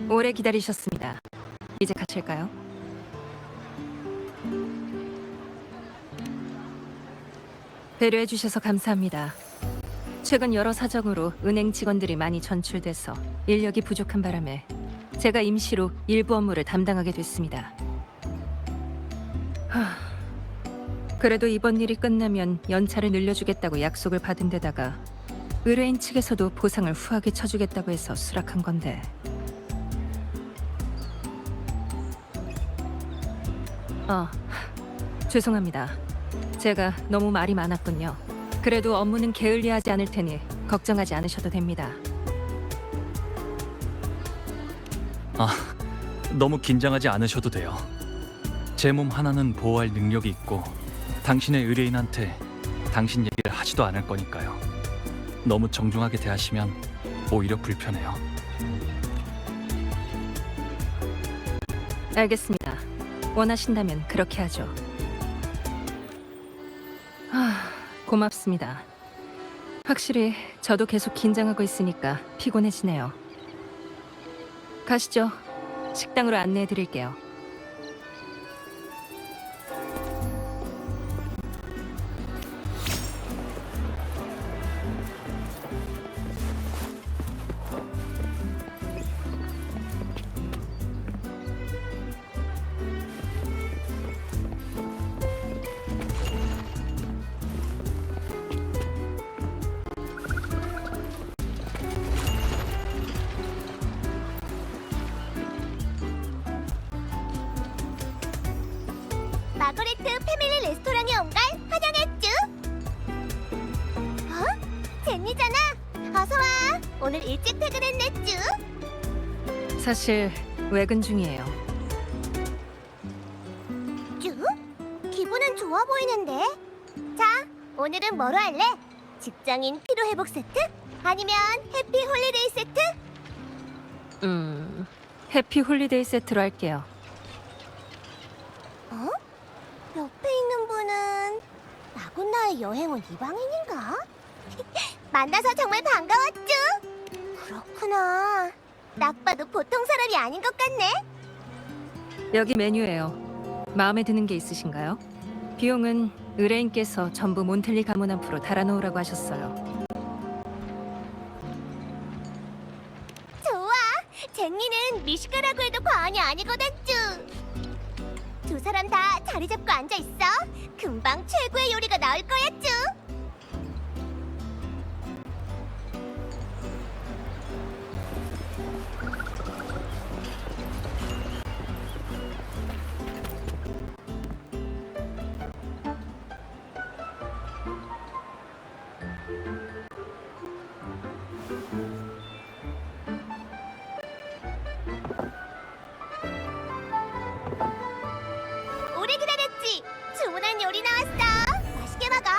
오래 기다리셨습니다. 이제 가실까요? 배려해 주셔서 감사합니다. 최근 여러 사정으로 은행 직원들이 많이 전출돼서 인력이 부족한 바람에 제가 임시로 일부 업무를 담당하게 됐습니다. 그래도 이번 일이 끝나면 연차를 늘려주겠다고 약속을 받은 데다가 의뢰인 측에서도 보상을 후하게 쳐주겠다고 해서 수락한 건데 죄송합니다. 제가 너무 말이 많았군요. 그래도 업무는 게을리하지 않을 테니 걱정하지 않으셔도 됩니다. 너무 긴장하지 않으셔도 돼요. 제 몸 하나는 보호할 능력이 있고 당신의 의뢰인한테 당신 얘기를 하지도 않을 거니까요. 너무 정중하게 대하시면 오히려 불편해요. 알겠습니다. 원하신다면 그렇게 하죠. 고맙습니다. 확실히 저도 계속 긴장하고 있으니까 피곤해지네요. 가시죠. 식당으로 안내해 드릴게요. 마거리트 패밀리 레스토랑에 온 걸 환영했쥬. 제니잖아. 어서 와. 오늘 일찍 퇴근했네쭈. 사실 외근 중이에요. 쭈? 기분은 좋아 보이는데. 자, 오늘은 뭐로 할래? 직장인 피로회복 세트? 아니면 해피 홀리데이 세트? 해피 홀리데이 세트로 할게요. 옆에 있는 분은 라군나의 여행 온 이방인인가? 만나서 정말 반가웠쭈. 그렇구나. 딱 봐도 보통 사람이 아닌 것 같네. 여기 메뉴예요. 마음에 드는 게 있으신가요? 비용은 의뢰인께서 전부 몬텔리 가문 앞으로 달아놓으라고 하셨어요. 좋아. 쟁이는 미식가라고 해도 과언이 아니거든쭈. 두 사람 다 자리 잡고 앉아 있어. 금방 최고의 요리가 나올 거야, 쭈. 오래 기다렸지? 주문한 요리 나왔어. 맛있게 먹어.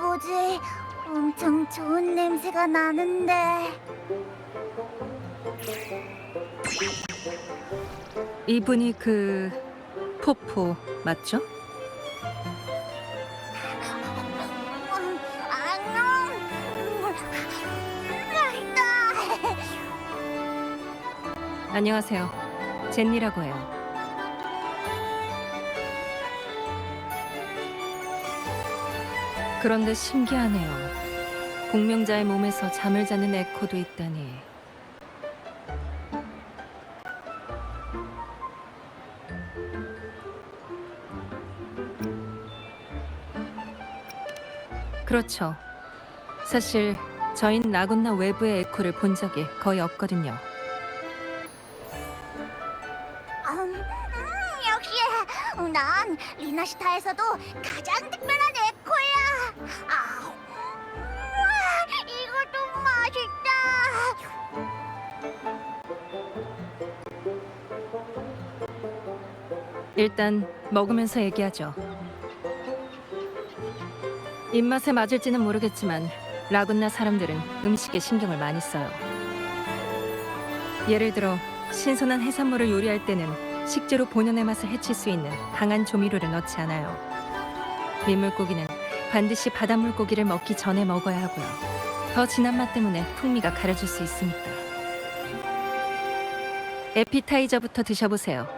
뭐지? 엄청 좋은 냄새가 나는데. 이분이 그 포포 맞죠? 안녕하세요. 젠니라고 해요. 그런데 신기하네요. 공명자의 몸에서 잠을 자는 에코도 있다니. 그렇죠. 사실 저희는 라군나 외부의 에코를 본 적이 거의 없거든요. 역시 난 리나시타에서도 가장 특별한 에코야. 이것도 맛있다. 일단 먹으면서 얘기하죠. 입맛에 맞을지는 모르겠지만 라군나 사람들은 음식에 신경을 많이 써요. 예를 들어 신선한 해산물을 요리할 때는 식재료 본연의 맛을 해칠 수 있는 강한 조미료를 넣지 않아요. 민물고기는 반드시 바닷물고기를 먹기 전에 먹어야 하고요. 더 진한 맛 때문에 풍미가 가려질 수 있으니까. 에피타이저부터 드셔보세요.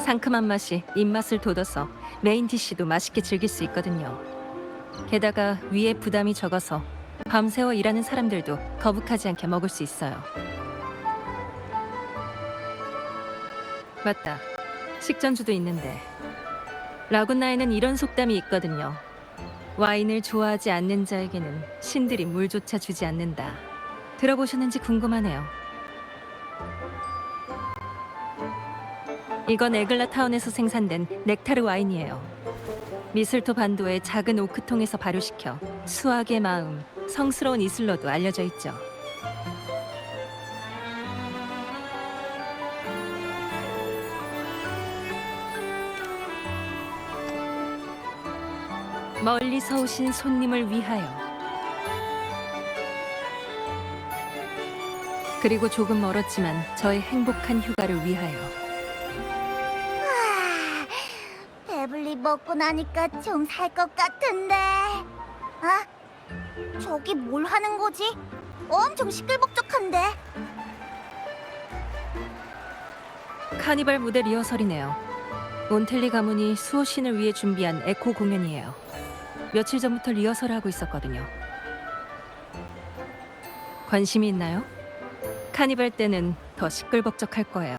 상큼한 맛이 입맛을 돋워서 메인 디쉬도 맛있게 즐길 수 있거든요. 게다가 위에 부담이 적어서 밤새워 일하는 사람들도 거북하지 않게 먹을 수 있어요. 맞다. 식전주도 있는데 라군나에는 이런 속담이 있거든요. 와인을 좋아하지 않는 자에게는 신들이 물조차 주지 않는다. 들어보셨는지 궁금하네요. 이건 에글라타운에서 생산된 넥타르 와인이에요. 미슬토 반도의 작은 오크통에서 발효시켜 수학의 마음, 성스러운 이슬로도 알려져 있죠. 멀리서 오신 손님을 위하여, 그리고 조금 멀었지만 저의 행복한 휴가를 위하여. 배불리 먹고 나니까 좀 살 것 같은데. 저기 뭘 하는 거지? 엄청 시끌벅적한데. 카니발 무대 리허설이네요. 몬텔리 가문이 수호신을 위해 준비한 에코 공연이에요. 며칠 전부터 리허설을 하고 있었거든요. 관심이 있나요? 카니발 때는 더 시끌벅적할 거예요.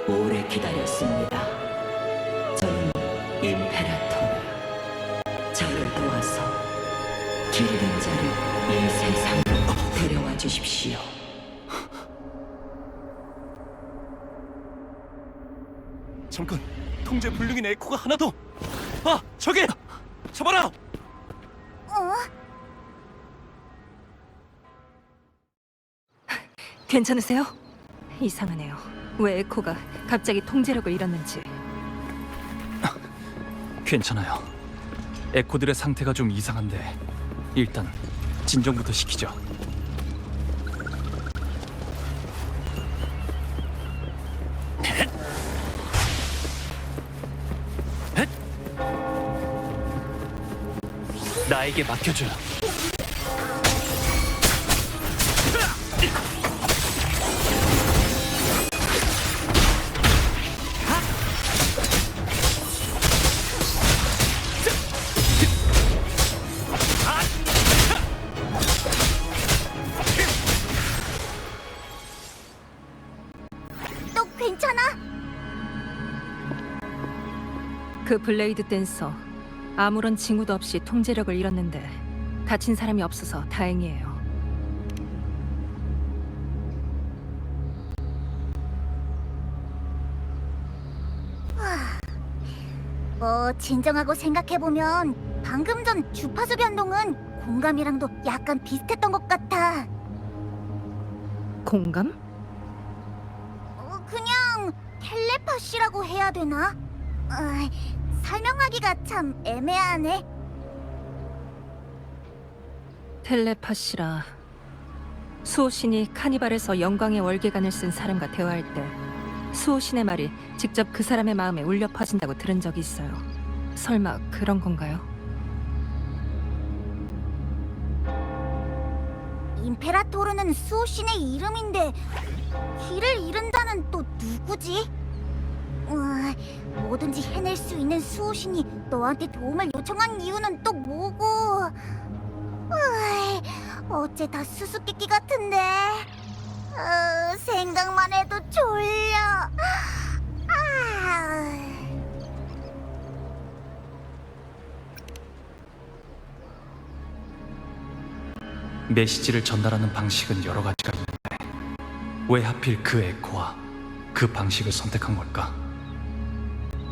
오래 기다렸습니다. 저는 임페라토르. 저를 도와서 길 잃은 자를 이 세상으로 데려와 주십시오. 잠깐, 통제 불능인 에코가 하나 더. 저기! 잡아라! 괜찮으세요? 이상하네요. 왜 에코가 갑자기 통제력을 잃었는지. 괜찮아요. 에코들의 상태가 좀 이상한데 일단 진정부터 시키죠. 나에게 맡겨줘요. 괜찮아? 그 블레이드 댄서 아무런 징후도 없이 통제력을 잃었는데 다친 사람이 없어서 다행이에요. 뭐 진정하고 생각해보면 방금 전 주파수 변동은 공감이랑도 약간 비슷했던 것 같아. 공감? 그냥 텔레파시라고 해야 되나? 설명하기가 참 애매하네. 텔레파시라. 수호신이 카니발에서 영광의 월계관을 쓴 사람과 대화할 때 수호신의 말이 직접 그 사람의 마음에 울려 퍼진다고 들은 적이 있어요. 설마 그런 건가요? 임페라토르는 수호신의 이름인데 길을 잃은 자는 또 누구지? 뭐든지 해낼 수 있는 수호신이 너한테 도움을 요청한 이유는 또 뭐고? 어째 다 수수께끼 같은데. 생각만 해도 졸려. 메시지를 전달하는 방식은 여러 가지가 있는데 왜 하필 그 에코와 그 방식을 선택한 걸까?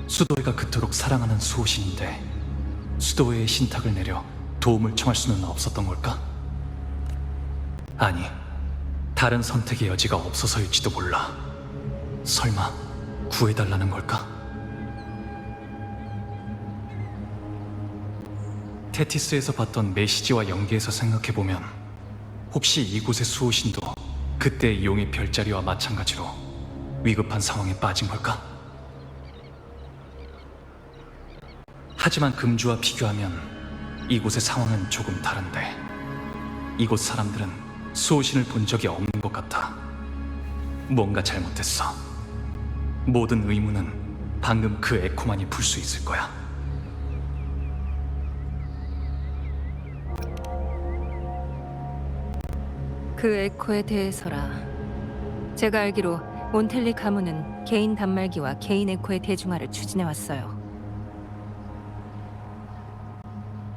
수도회가 그토록 사랑하는 수호신인데 수도회의 신탁을 내려 도움을 청할 수는 없었던 걸까? 아니, 다른 선택의 여지가 없어서일지도 몰라. 설마 구해달라는 걸까? 테티스에서 봤던 메시지와 연계해서 생각해보면 혹시 이곳의 수호신도 그때 용의 별자리와 마찬가지로 위급한 상황에 빠진 걸까? 하지만 금주와 비교하면 이곳의 상황은 조금 다른데 이곳 사람들은 수호신을 본 적이 없는 것 같아. 뭔가 잘못됐어. 모든 의문은 방금 그 에코만이 풀 수 있을 거야. 그 에코에 대해서라. 제가 알기로 몬텔리 가문은 개인 단말기와 개인 에코의 대중화를 추진해왔어요.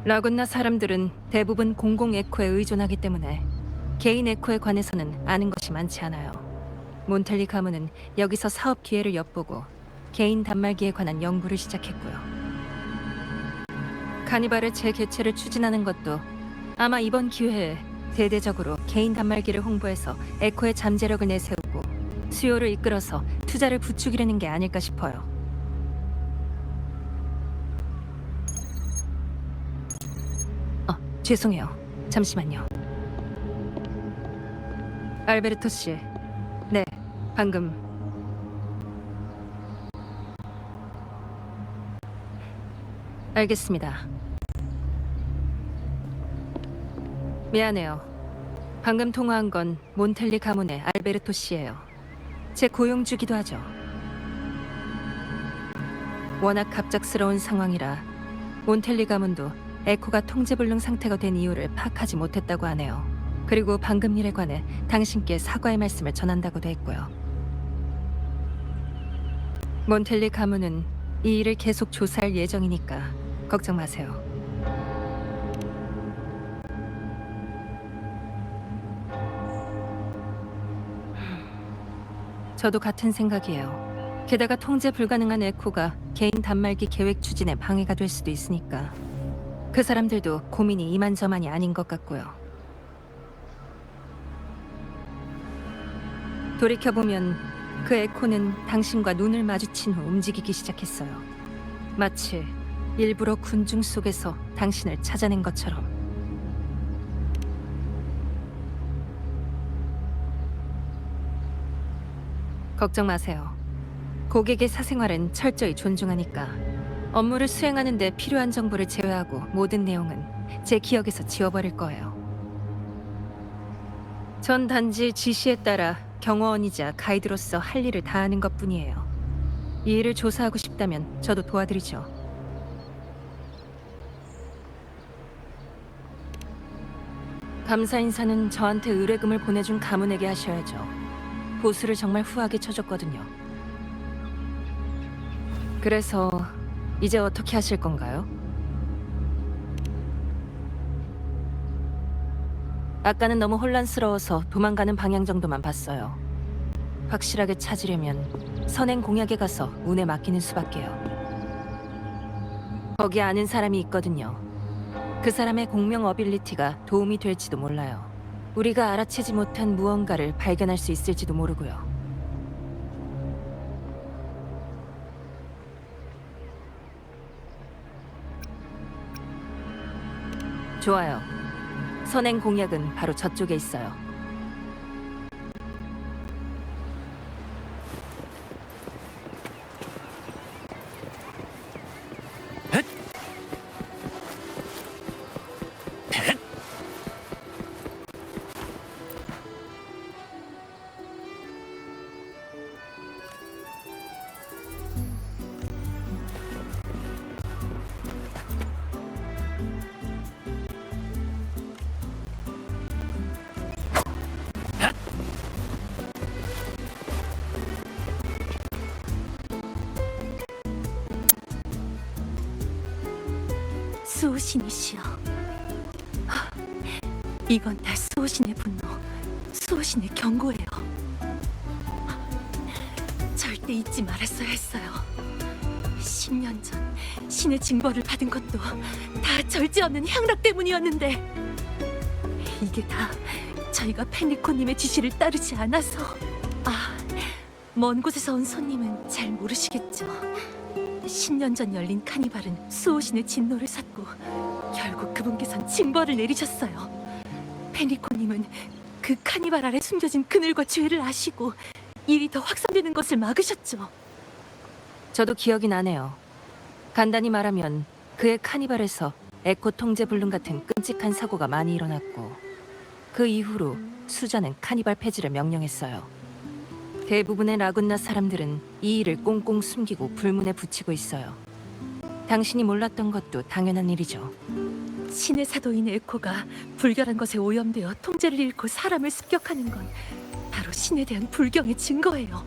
라군나 사람들은 대부분 공공 에코에 의존하기 때문에 개인 에코에 관해서는 아는 것이 많지 않아요. 몬텔리 가문은 여기서 사업 기회를 엿보고 개인 단말기에 관한 연구를 시작했고요. 카니발의 재개최를 추진하는 것도 아마 이번 기회에 대대적으로 개인 단말기를 홍보해서 에코의 잠재력을 내세우고 수요를 이끌어서 투자를 부추기려는 게 아닐까 싶어요. 죄송해요. 잠시만요. 알베르토 씨. 네, 방금. 알겠습니다. 미안해요. 방금 통화한 건 몬텔리 가문의 알베르토 씨예요. 제 고용주기도 하죠. 워낙 갑작스러운 상황이라 몬텔리 가문도 에코가 통제불능 상태가 된 이유를 파악하지 못했다고 하네요. 그리고 방금 일에 관해 당신께 사과의 말씀을 전한다고도 했고요. 몬텔리 가문은 이 일을 계속 조사할 예정이니까 걱정 마세요. 저도 같은 생각이에요. 게다가 통제 불가능한 에코가 개인 단말기 계획 추진에 방해가 될 수도 있으니까 그 사람들도 고민이 이만저만이 아닌 것 같고요. 돌이켜보면 그 에코는 당신과 눈을 마주친 후 움직이기 시작했어요. 마치 일부러 군중 속에서 당신을 찾아낸 것처럼. 걱정 마세요. 고객의 사생활은 철저히 존중하니까 업무를 수행하는 데 필요한 정보를 제외하고 모든 내용은 제 기억에서 지워버릴 거예요. 전 단지 지시에 따라 경호원이자 가이드로서 할 일을 다하는 것뿐이에요. 이 일을 조사하고 싶다면 저도 도와드리죠. 감사 인사는 저한테 의뢰금을 보내준 가문에게 하셔야죠. 보수를 정말 후하게 쳐줬거든요. 그래서 이제 어떻게 하실 건가요? 아까는 너무 혼란스러워서 도망가는 방향 정도만 봤어요. 확실하게 찾으려면 선행 공약에 가서 운에 맡기는 수밖에요. 거기 아는 사람이 있거든요. 그 사람의 공명 어빌리티가 도움이 될지도 몰라요. 우리가 알아채지 못한 무언가를 발견할 수 있을지도 모르고요. 좋아요. 선행 공약은 바로 저쪽에 있어요. 수호신이시여, 이건 다 수호신의 분노, 수호신의 경고예요. 절대 잊지 말았어야 했어요. 10년 전 신의 징벌을 받은 것도 다 절제 없는 향락 때문이었는데, 이게 다 저희가 페니코님의 지시를 따르지 않아서. 먼 곳에서 온 손님은 잘 모르시겠죠. 10년 전 열린 카니발은 수호신의 진노를 샀고 결국 그분께선 징벌을 내리셨어요. 페니코님은 그 카니발 아래 숨겨진 그늘과 죄를 아시고 일이 더 확산되는 것을 막으셨죠. 저도 기억이 나네요. 간단히 말하면 그의 카니발에서 에코 통제 불능 같은 끔찍한 사고가 많이 일어났고, 그 이후로 수자는 카니발 폐지를 명령했어요. 대부분의 라군나 사람들은 이 일을 꽁꽁 숨기고 불문에 붙이고 있어요. 당신이 몰랐던 것도 당연한 일이죠. 신의 사도인 에코가 불결한 것에 오염되어 통제를 잃고 사람을 습격하는 건 바로 신에 대한 불경의 증거예요.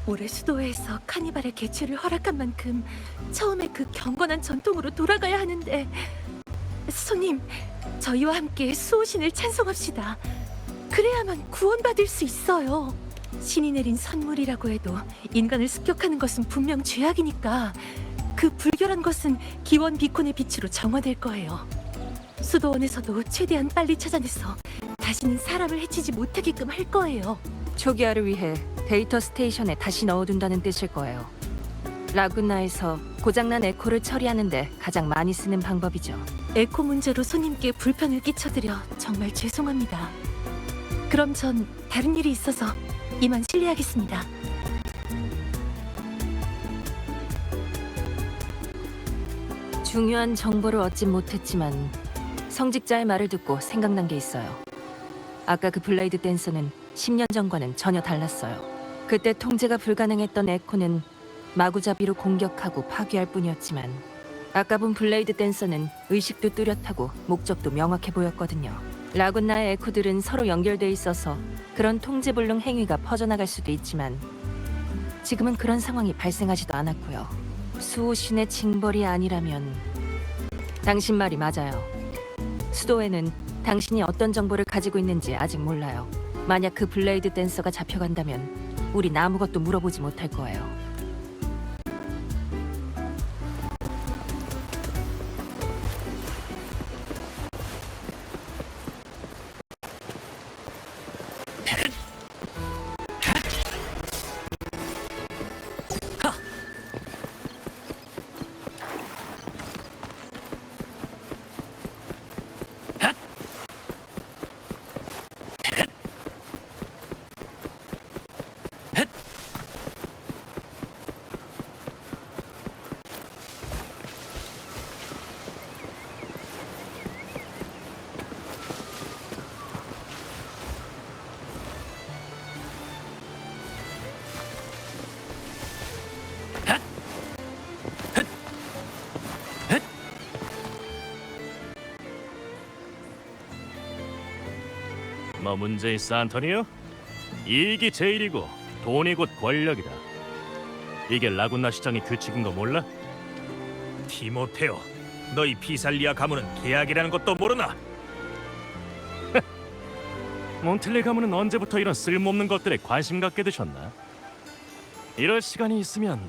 올해 수도회에서 카니발의 개최를 허락한 만큼 처음에 그 경건한 전통으로 돌아가야 하는데, 손님, 저희와 함께 수호신을 찬송합시다. 그래야만 구원받을 수 있어요. 신이 내린 선물이라고 해도 인간을 습격하는 것은 분명 죄악이니까 그 불결한 것은 기원 비콘의 빛으로 정화될 거예요. 수도원에서도 최대한 빨리 찾아내서 다시는 사람을 해치지 못하게끔 할 거예요. 초기화를 위해 데이터 스테이션에 다시 넣어둔다는 뜻일 거예요. 라군나에서 고장난 에코를 처리하는 데 가장 많이 쓰는 방법이죠. 에코 문제로 손님께 불편을 끼쳐드려 정말 죄송합니다. 그럼 전 다른 일이 있어서 이만 실례하겠습니다. 중요한 정보를 얻진 못했지만 성직자의 말을 듣고 생각난 게 있어요. 아까 그 블레이드 댄서는 10년 전과는 전혀 달랐어요. 그때 통제가 불가능했던 에코는 마구잡이로 공격하고 파괴할 뿐이었지만, 아까 본 블레이드 댄서는 의식도 뚜렷하고 목적도 명확해 보였거든요. 라군나의 에코들은 서로 연결돼 있어서 그런 통제불능 행위가 퍼져나갈 수도 있지만, 지금은 그런 상황이 발생하지도 않았고요. 수호신의 징벌이 아니라면... 당신 말이 맞아요. 수도에는 당신이 어떤 정보를 가지고 있는지 아직 몰라요. 만약 그 블레이드 댄서가 잡혀간다면 우린 아무것도 물어보지 못할 거예요. 뭐 문제 있어, 안토니오? 이익이 제일이고 돈이 곧 권력이다. 이게 라군나 시장의 규칙인 거 몰라? 티모테오, 너희 피살리아 가문은 계약이라는 것도 모르나? 몬텔레 가문은 언제부터 이런 쓸모없는 것들에 관심 갖게 되셨나? 이럴 시간이 있으면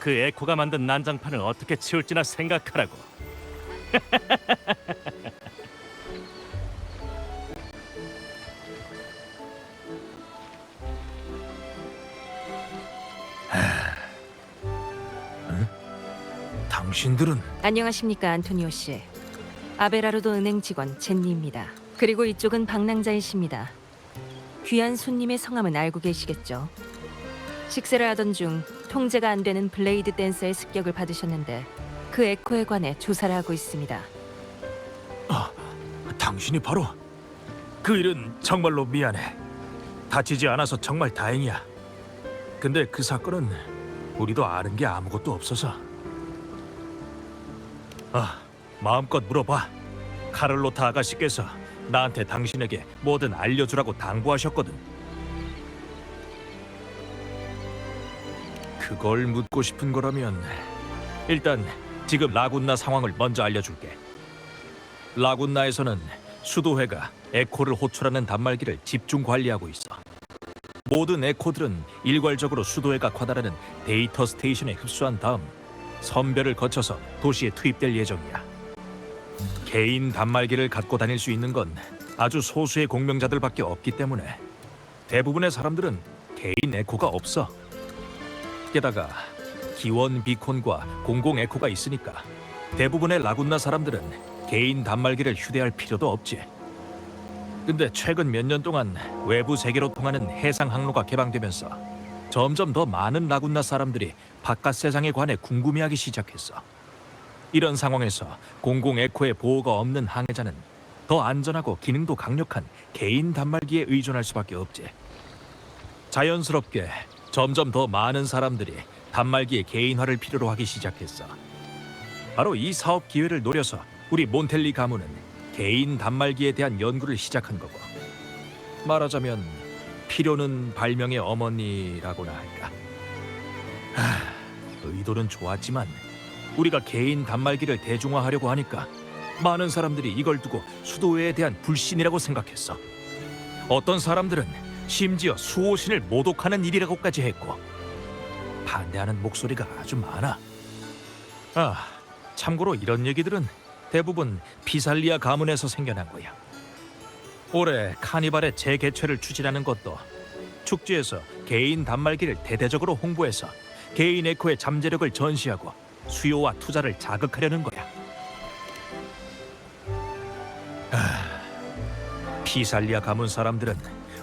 그 에코가 만든 난장판을 어떻게 치울지나 생각하라고. 당신들은 안녕하십니까, 안토니오 씨. 아베라르도 은행 직원 젠니입니다. 그리고 이쪽은 방랑자이십니다. 귀한 손님의 성함은 알고 계시겠죠? 식사를 하던 중 통제가 안 되는 블레이드 댄서의 습격을 받으셨는데 그 에코에 관해 조사를 하고 있습니다. 당신이 바로 그 일은 정말로 미안해. 다치지 않아서 정말 다행이야. 근데 그 사건은 우리도 아는 게 아무것도 없어서. 마음껏 물어봐. 카를로타 아가씨께서 나한테 당신에게 뭐든 알려주라고 당부하셨거든. 그걸 묻고 싶은 거라면 일단 지금 라군나 상황을 먼저 알려줄게. 라군나에서는 수도회가 에코를 호출하는 단말기를 집중 관리하고 있어. 모든 에코들은 일괄적으로 수도회가 관할하는 데이터 스테이션에 흡수한 다음 선별을 거쳐서 도시에 투입될 예정이야. 개인 단말기를 갖고 다닐 수 있는 건 아주 소수의 공명자들밖에 없기 때문에 대부분의 사람들은 개인 에코가 없어. 게다가 기원 비콘과 공공 에코가 있으니까 대부분의 라군나 사람들은 개인 단말기를 휴대할 필요도 없지. 근데 최근 몇 년 동안 외부 세계로 통하는 해상 항로가 개방되면서 점점 더 많은 라군나 사람들이 바깥 세상에 관해 궁금해하기 시작했어. 이런 상황에서 공공 에코의 보호가 없는 항해자는 더 안전하고 기능도 강력한 개인 단말기에 의존할 수밖에 없지. 자연스럽게 점점 더 많은 사람들이 단말기의 개인화를 필요로 하기 시작했어. 바로 이 사업 기회를 노려서 우리 몬텔리 가문은 개인 단말기에 대한 연구를 시작한 거고, 말하자면 필요는 발명의 어머니라고나 할까. 의도는 좋았지만 우리가 개인 단말기를 대중화하려고 하니까 많은 사람들이 이걸 두고 수도회에 대한 불신이라고 생각했어. 어떤 사람들은 심지어 수호신을 모독하는 일이라고까지 했고, 반대하는 목소리가 아주 많아. 참고로 이런 얘기들은 대부분 피살리아 가문에서 생겨난 거야. 올해 카니발의 재개최를 추진하는 것도 축제에서 개인 단말기를 대대적으로 홍보해서 개인 에코의 잠재력을 전시하고 수요와 투자를 자극하려는 거야. 피살리아 가문 사람들은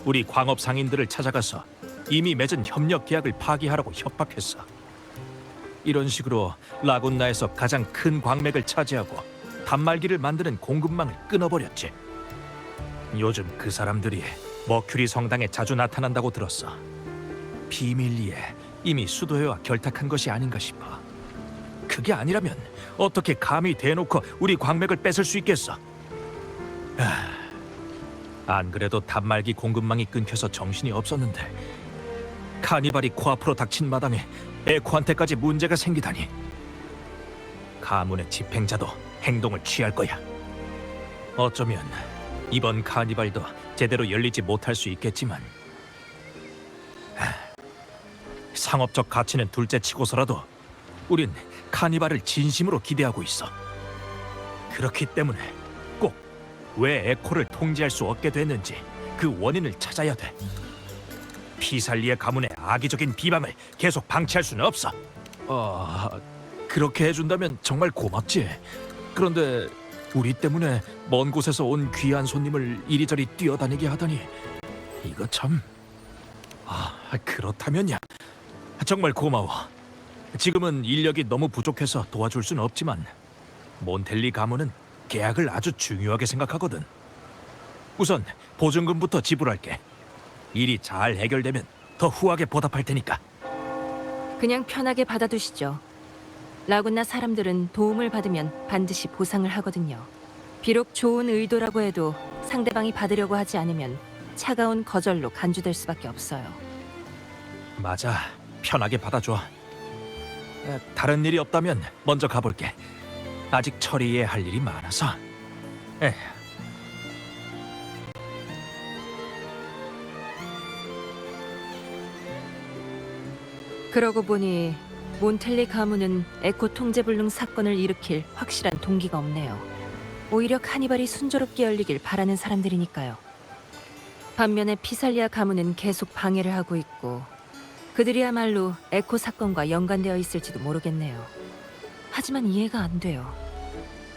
우리 광업 상인들을 찾아가서 이미 맺은 협력 계약을 파기하라고 협박했어. 이런 식으로 라군나에서 가장 큰 광맥을 차지하고 단말기를 만드는 공급망을 끊어버렸지. 요즘 그 사람들이 머큐리 성당에 자주 나타난다고 들었어. 비밀리에 이미 수도회와 결탁한 것이 아닌가 싶어. 그게 아니라면 어떻게 감히 대놓고 우리 광맥을 뺏을 수 있겠어? 안 그래도 단말기 공급망이 끊겨서 정신이 없었는데 카니발이 코앞으로 닥친 마당에 에코한테까지 문제가 생기다니. 가문의 집행자도 행동을 취할 거야. 어쩌면 이번 카니발도 제대로 열리지 못할 수 있겠지만 상업적 가치는 둘째치고서라도 우린 카니발을 진심으로 기대하고 있어. 그렇기 때문에 꼭 왜 에코를 통제할 수 없게 됐는지 그 원인을 찾아야 돼. 피살리의 가문의 악의적인 비방을 계속 방치할 수는 없어. 그렇게 해준다면 정말 고맙지. 그런데 우리 때문에 먼 곳에서 온 귀한 손님을 이리저리 뛰어다니게 하다니 이거 참... 그렇다면야 정말 고마워. 지금은 인력이 너무 부족해서 도와줄 수는 없지만 몬텔리 가문은 계약을 아주 중요하게 생각하거든. 우선 보증금부터 지불할게. 일이 잘 해결되면 더 후하게 보답할 테니까. 그냥 편하게 받아두시죠. 라군나 사람들은 도움을 받으면 반드시 보상을 하거든요. 비록 좋은 의도라고 해도 상대방이 받으려고 하지 않으면 차가운 거절로 간주될 수밖에 없어요. 맞아, 편하게 받아줘. 다른 일이 없다면 먼저 가볼게. 아직 처리해야 할 일이 많아서. 그러고 보니 몬텔리 가문은 에코 통제불능 사건을 일으킬 확실한 동기가 없네요. 오히려 카니발이 순조롭게 열리길 바라는 사람들이니까요. 반면에 피살리아 가문은 계속 방해를 하고 있고 그들이야말로 에코 사건과 연관되어 있을지도 모르겠네요. 하지만 이해가 안 돼요.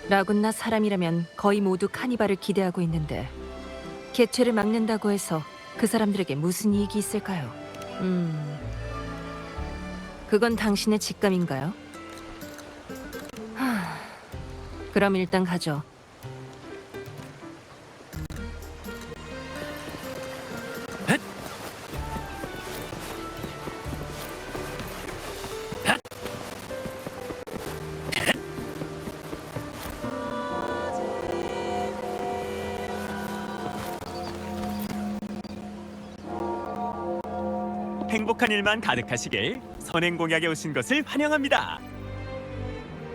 라군나 사람이라면 거의 모두 카니발을 기대하고 있는데 개최를 막는다고 해서 그 사람들에게 무슨 이익이 있을까요? 그건 당신의 직감인가요? 그럼 일단 가죠. 행복한 일만 가득하시길 선행공약에 오신 것을 환영합니다.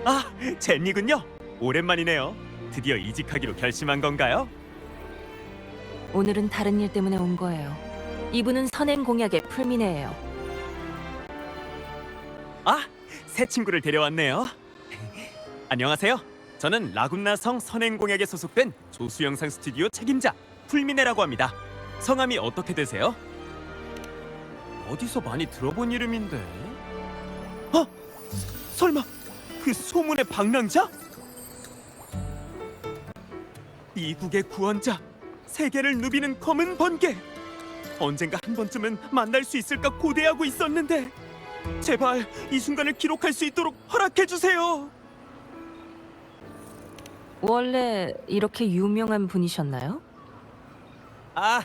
아, 젠니군요. 오랜만이네요. 드디어 이직하기로 결심한 건가요? 오늘은 다른 일 때문에 온 거예요. 이분은 선행공약의 풀미네예요. 아, 새 친구를 데려왔네요. 안녕하세요. 저는 라군나 성 선행공약에 소속된 조수영상 스튜디오 책임자 풀미네라고 합니다. 성함이 어떻게 되세요? 어디서 많이 들어본 이름인데. 설마 그 소문의 방랑자? 이국의 구원자, 세계를 누비는 검은 번개. 언젠가 한 번쯤은 만날 수 있을까 고대하고 있었는데 제발 이 순간을 기록할 수 있도록 허락해 주세요. 원래 이렇게 유명한 분이셨나요? 아,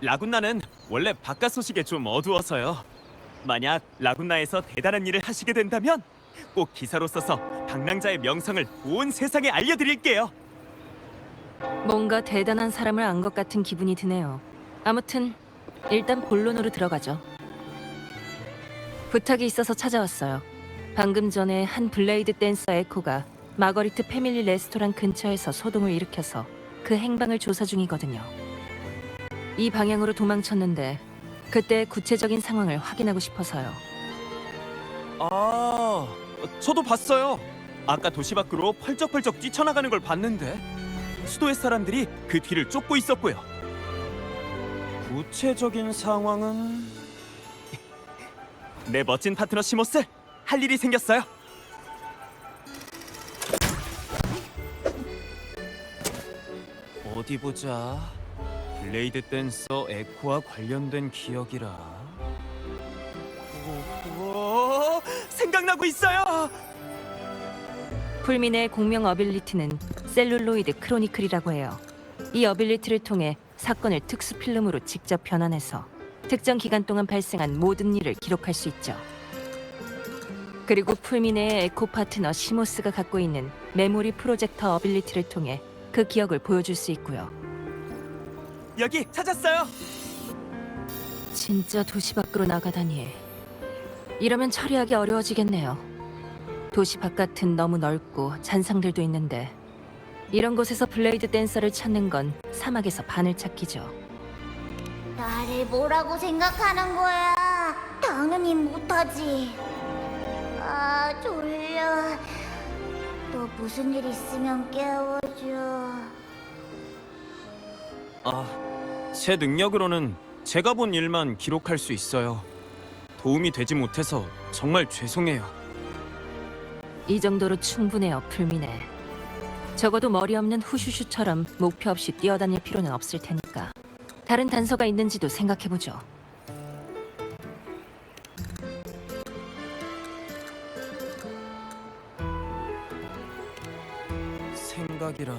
라군나는 원래 바깥 소식에 좀 어두워서요. 만약 라군나에서 대단한 일을 하시게 된다면 꼭 기사로 써서 방랑자의 명성을 온 세상에 알려드릴게요. 뭔가 대단한 사람을 안 것 같은 기분이 드네요. 아무튼 일단 본론으로 들어가죠. 부탁이 있어서 찾아왔어요. 방금 전에 한 블레이드 댄서 에코가 마거리트 패밀리 레스토랑 근처에서 소동을 일으켜서 그 행방을 조사 중이거든요. 이 방향으로 도망쳤는데 그때 구체적인 상황을 확인하고 싶어서요. 아, 저도 봤어요. 아까 도시 밖으로 펄쩍펄쩍 뛰쳐나가는 걸 봤는데 수도의 사람들이 그 뒤를 쫓고 있었고요. 구체적인 상황은... 내 멋진 파트너 시모스, 할 일이 생겼어요. 어디 보자. 블레이드 댄서 에코와 관련된 기억이라. 오, 생각나고 있어요. 풀민의 공명 어빌리티는 셀룰로이드 크로니클이라고 해요. 이 어빌리티를 통해 사건을 특수 필름으로 직접 변환해서 특정 기간 동안 발생한 모든 일을 기록할 수 있죠. 그리고 풀미네의 에코 파트너 시모스가 갖고 있는 메모리 프로젝터 어빌리티를 통해 그 기억을 보여줄 수 있고요. 여기 찾았어요. 진짜 도시 밖으로 나가다니. 이러면 처리하기 어려워지겠네요. 도시 바깥은 너무 넓고 잔상들도 있는데 이런 곳에서 블레이드 댄서를 찾는 건 사막에서 바늘 찾기죠. 나를 뭐라고 생각하는 거야? 당연히 못하지. 아, 졸려. 또 무슨 일 있으면 깨워줘. 아, 제 능력으로는 제가 본 일만 기록할 수 있어요. 도움이 되지 못해서 정말 죄송해요. 이 정도로 충분해요, 풀미네. 적어도 머리 없는 후슈슈처럼 목표 없이 뛰어다닐 필요는 없을 테니까. 다른 단서가 있는지도 생각해보죠. 생각이라...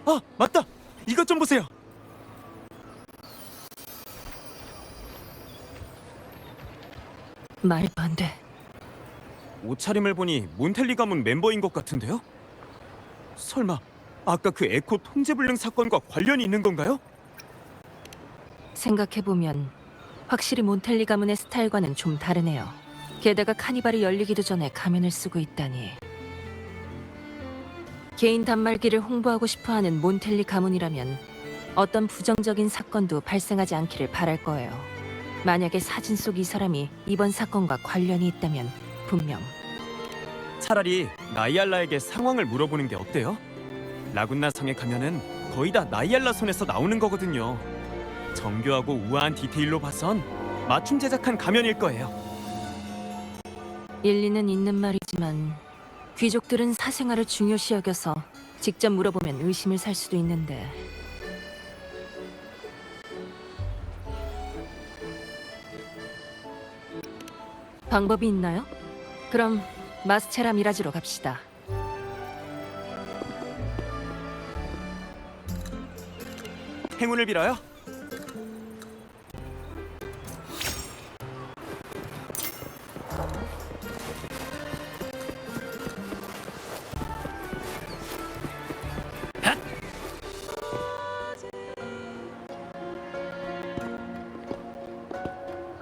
아, 맞다! 이것 좀 보세요! 말도 안 돼. 옷차림을 보니 몬텔리 가문 멤버인 것 같은데요? 설마 아까 그 에코 통제불능 사건과 관련이 있는 건가요? 생각해보면 확실히 몬텔리 가문의 스타일과는 좀 다르네요. 게다가 카니발이 열리기도 전에 가면을 쓰고 있다니. 개인 단말기를 홍보하고 싶어하는 몬텔리 가문이라면 어떤 부정적인 사건도 발생하지 않기를 바랄 거예요. 만약에 사진 속 이 사람이 이번 사건과 관련이 있다면 분명. 차라리 나이알라에게 상황을 물어보는 게 어때요? 라군나 성에 가면은 거의 다 나이알라 손에서 나오는 거거든요. 정교하고 우아한 디테일로 봐선 맞춤 제작한 가면일 거예요. 일리는 있는 말이지만 귀족들은 사생활을 중요시 여겨서 직접 물어보면 의심을 살 수도 있는데. 방법이 있나요? 그럼 마스체라 미라지로 갑시다. 행운을 빌어요.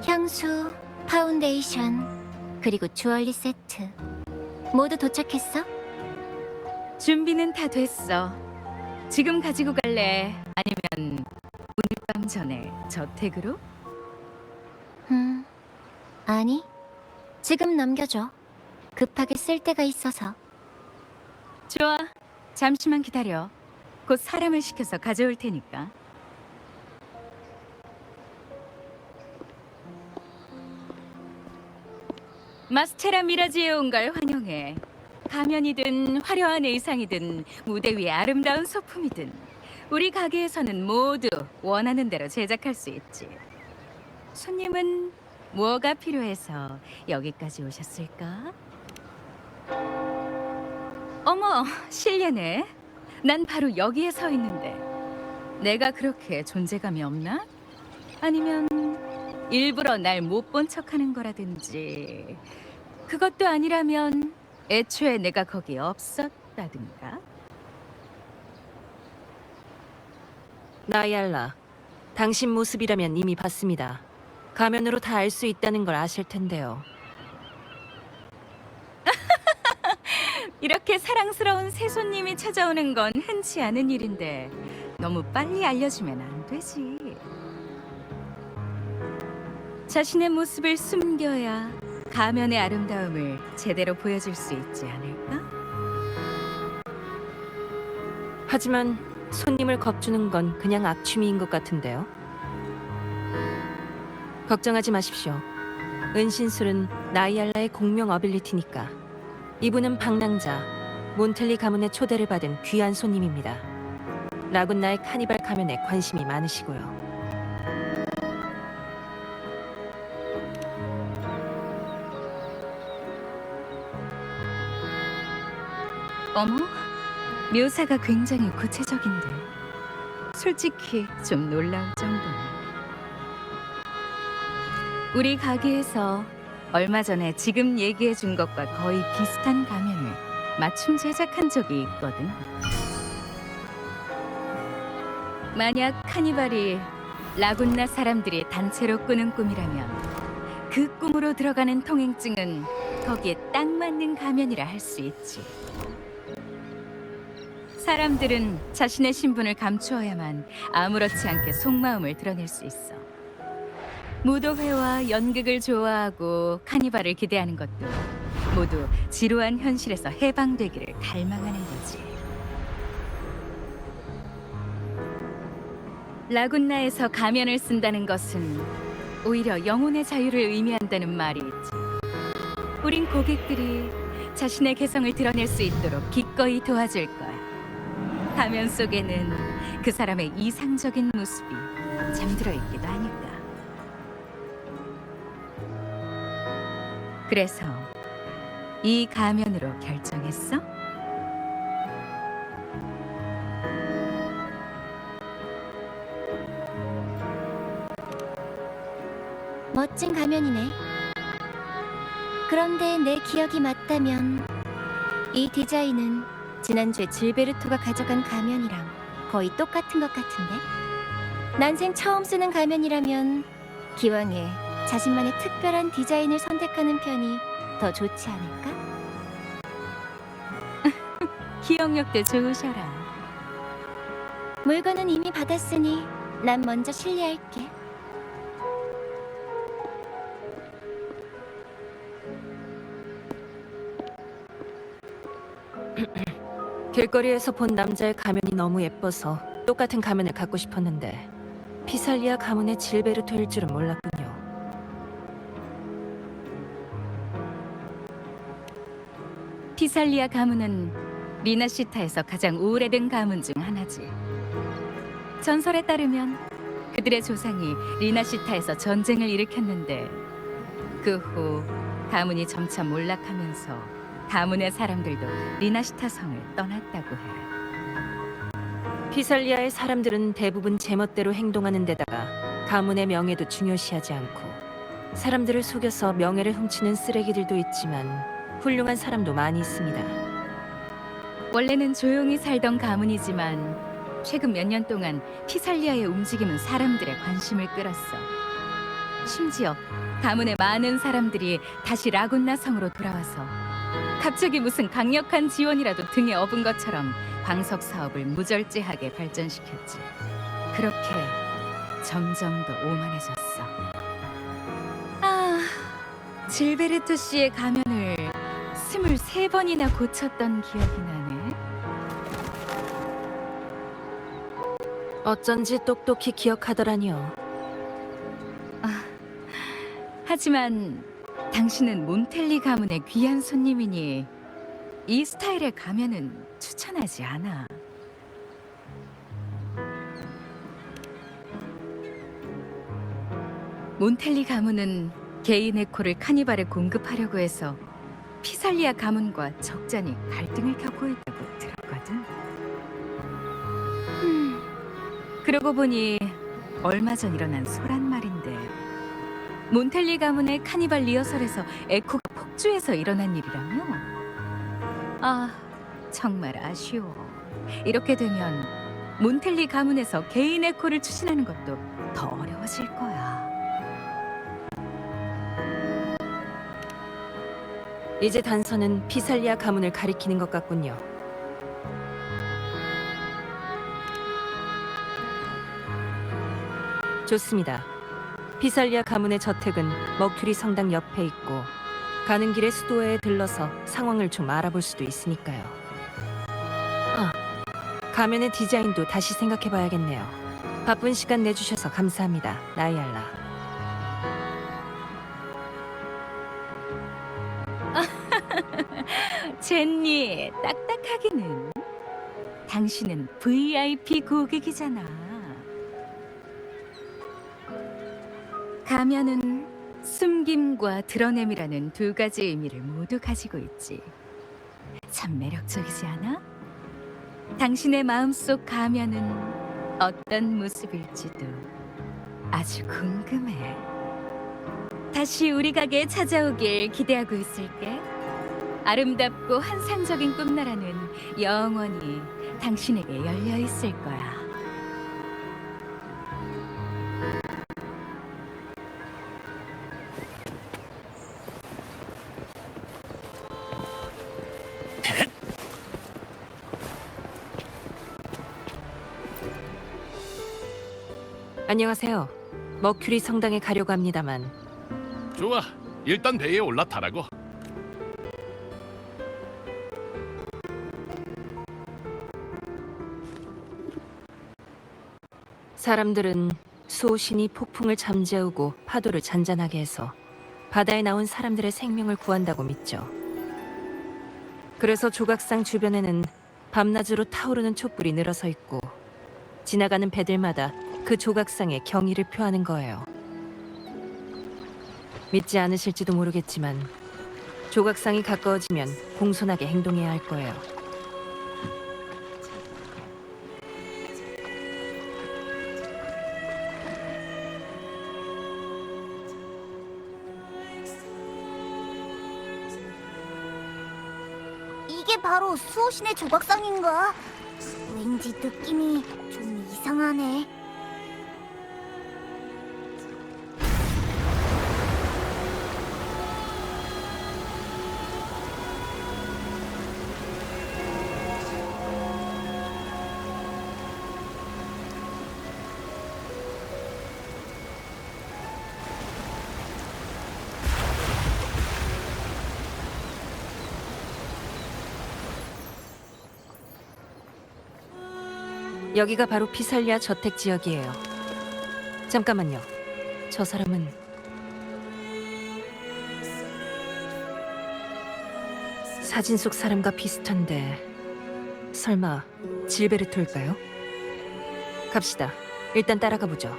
향수, 파운데이션, 그리고 주얼리 세트 모두 도착했어? 준비는 다 됐어. 지금 가지고 갈래? 아니면 오늘 밤 전에 저택으로? 아니, 지금 넘겨줘. 급하게 쓸 때가 있어서. 좋아. 잠시만 기다려. 곧 사람을 시켜서 가져올 테니까. 마스체라 미라지에 온 걸 환영해. 가면이든 화려한 의상이든 무대 위의 아름다운 소품이든 우리 가게에서는 모두 원하는 대로 제작할 수 있지. 손님은 뭐가 필요해서 여기까지 오셨을까? 어머, 실례네. 난 바로 여기에 서 있는데 내가 그렇게 존재감이 없나? 아니면 일부러 날 못 본 척하는 거라든지. 그것도 아니라면 애초에 내가 거기 없었다든가. 나이알라, 당신 모습이라면 이미 봤습니다. 가면으로 다 알 수 있다는 걸 아실 텐데요. 이렇게 사랑스러운 새 손님이 찾아오는 건 흔치 않은 일인데 너무 빨리 알려주면 안 되지. 자신의 모습을 숨겨야 가면의 아름다움을 제대로 보여줄 수 있지 않을까? 하지만 손님을 겁주는 건 그냥 악취미인 것 같은데요. 걱정하지 마십시오. 은신술은 나이알라의 공명 어빌리티니까. 이분은 방랑자, 몬텔리 가문의 초대를 받은 귀한 손님입니다. 라군나의 카니발 가면에 관심이 많으시고요. 어머, 묘사가 굉장히 구체적인데 솔직히 좀 놀라울 정도네. 우리 가게에서 얼마 전에 지금 얘기해 준 것과 거의 비슷한 가면을 맞춤 제작한 적이 있거든. 만약 카니발이 라군나 사람들이 단체로 꾸는 꿈이라면 그 꿈으로 들어가는 통행증은 거기에 딱 맞는 가면이라 할 수 있지. 사람들은 자신의 신분을 감추어야만 아무렇지 않게 속마음을 드러낼 수 있어. 무도회와 연극을 좋아하고 카니발을 기대하는 것도 모두 지루한 현실에서 해방되기를 갈망하는 거지. 라군나에서 가면을 쓴다는 것은 오히려 영혼의 자유를 의미한다는 말이 있지. 우린 고객들이 자신의 개성을 드러낼 수 있도록 기꺼이 도와줄 거야. 가면 속에는 그 사람의 이상적인 모습이 잠들어 있기도 하니까. 그래서 이 가면으로 결정했어? 멋진 가면이네. 그런데 내 기억이 맞다면 이 디자인은 지난주에 질베르토가 가져간 가면이랑 거의 똑같은 것 같은데? 난생 처음 쓰는 가면이라면 기왕에 자신만의 특별한 디자인을 선택하는 편이 더 좋지 않을까? 기억력도 좋으셔라. 물건은 이미 받았으니 난 먼저 실례할게. 길거리에서 본 남자의 가면이 너무 예뻐서 똑같은 가면을 갖고 싶었는데 피살리아 가문의 질베르토일 줄은 몰랐군요. 피살리아 가문은 리나시타에서 가장 오래된 가문 중 하나지. 전설에 따르면 그들의 조상이 리나시타에서 전쟁을 일으켰는데 그 후 가문이 점차 몰락하면서 가문의 사람들도 리나시타 성을 떠났다고 해. 피살리아의 사람들은 대부분 제멋대로 행동하는 데다가 가문의 명예도 중요시하지 않고 사람들을 속여서 명예를 훔치는 쓰레기들도 있지만 훌륭한 사람도 많이 있습니다. 원래는 조용히 살던 가문이지만 최근 몇 년 동안 피살리아의 움직임은 사람들의 관심을 끌었어. 심지어 가문의 많은 사람들이 다시 라군나 성으로 돌아와서 갑자기 무슨 강력한 지원이라도 등에 업은 것처럼 광석 사업을 무절제하게 발전시켰지. 그렇게 점점 더 오만해졌어. 아, 질베르토 씨의 가면을 23번이나 고쳤던 기억이 나네. 어쩐지 똑똑히 기억하더라니요. 하지만 당신은 몬텔리 가문의 귀한 손님이니 이 스타일의 가면은 추천하지 않아. 몬텔리 가문은 개인 에코를 카니발에 공급하려고 해서 피살리아 가문과 적잖이 갈등을 겪고 있다고 들었거든. 그러고 보니 얼마 전 일어난 소란 말인데 몬텔리 가문의 카니발 리허설에서 에코가 폭주해서 일어난 일이라며? 아, 정말 아쉬워. 이렇게 되면 몬텔리 가문에서 개인 에코를 추진하는 것도 더 어려워질 거야. 이제 단서는 피살리아 가문을 가리키는 것 같군요. 좋습니다. 피살리아 가문의 저택은 머큐리 성당 옆에 있고 가는 길에 수도회에 들러서 상황을 좀 알아볼 수도 있으니까요. 가면의 디자인도 다시 생각해봐야겠네요. 바쁜 시간 내주셔서 감사합니다, 나이알라. 젠니, 딱딱하기는. 당신은 VIP 고객이잖아. 가면은 숨김과 드러냄이라는 두 가지 의미를 모두 가지고 있지. 참 매력적이지 않아? 당신의 마음속 가면은 어떤 모습일지도 아주 궁금해. 다시 우리 가게에 찾아오길 기대하고 있을게. 아름답고 환상적인 꿈나라는 영원히 당신에게 열려 있을 거야. 안녕하세요. 머큐리 성당에 가려고 합니다만. 좋아, 일단 배에 올라타라고. 사람들은 수호신이 폭풍을 잠재우고 파도를 잔잔하게 해서 바다에 나온 사람들의 생명을 구한다고 믿죠. 그래서 조각상 주변에는 밤낮으로 타오르는 촛불이 늘어서 있고 지나가는 배들마다 그 조각상에 경의를 표하는 거예요. 믿지 않으실지도 모르겠지만 조각상이 가까워지면 공손하게 행동해야 할 거예요. 이게 바로 수호신의 조각상인가? 왠지 느낌이 좀 이상하네. 여기가 바로 피살리아 저택 지역이에요. 잠깐만요. 저 사람은 사진 속 사람과 비슷한데 설마 질베르토일까요? 갑시다. 일단 따라가 보죠.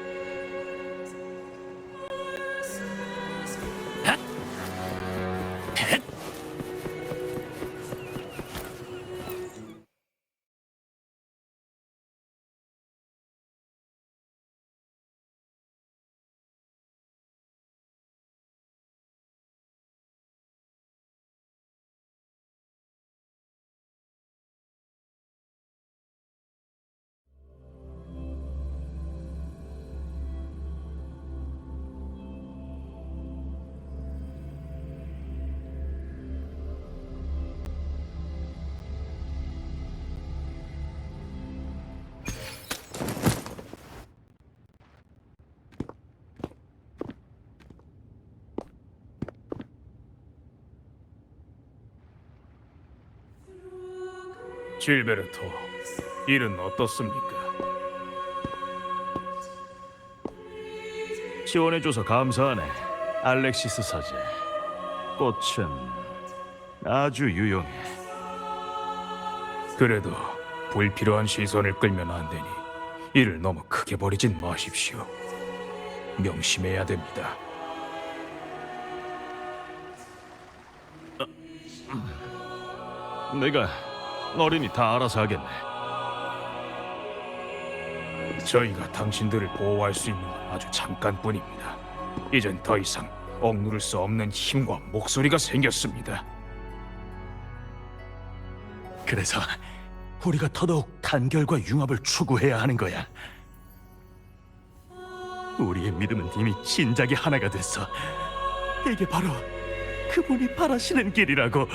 질베르토, 일은 어떻습니까? 지원해줘서 감사하네, 알렉시스 사제. 꽃은 아주 유용해. 그래도 불필요한 시선을 끌면 안 되니 일을 너무 크게 버리진 마십시오. 명심해야 됩니다. 내가 어린이 다 알아서 하겠네. 저희가 당신들을 보호할 수 있는 건 아주 잠깐뿐입니다. 이젠 더 이상 억누를 수 없는 힘과 목소리가 생겼습니다. 그래서 우리가 더더욱 단결과 융합을 추구해야 하는 거야. 우리의 믿음은 이미 진작에 하나가 됐어. 이게 바로 그분이 바라시는 길이라고.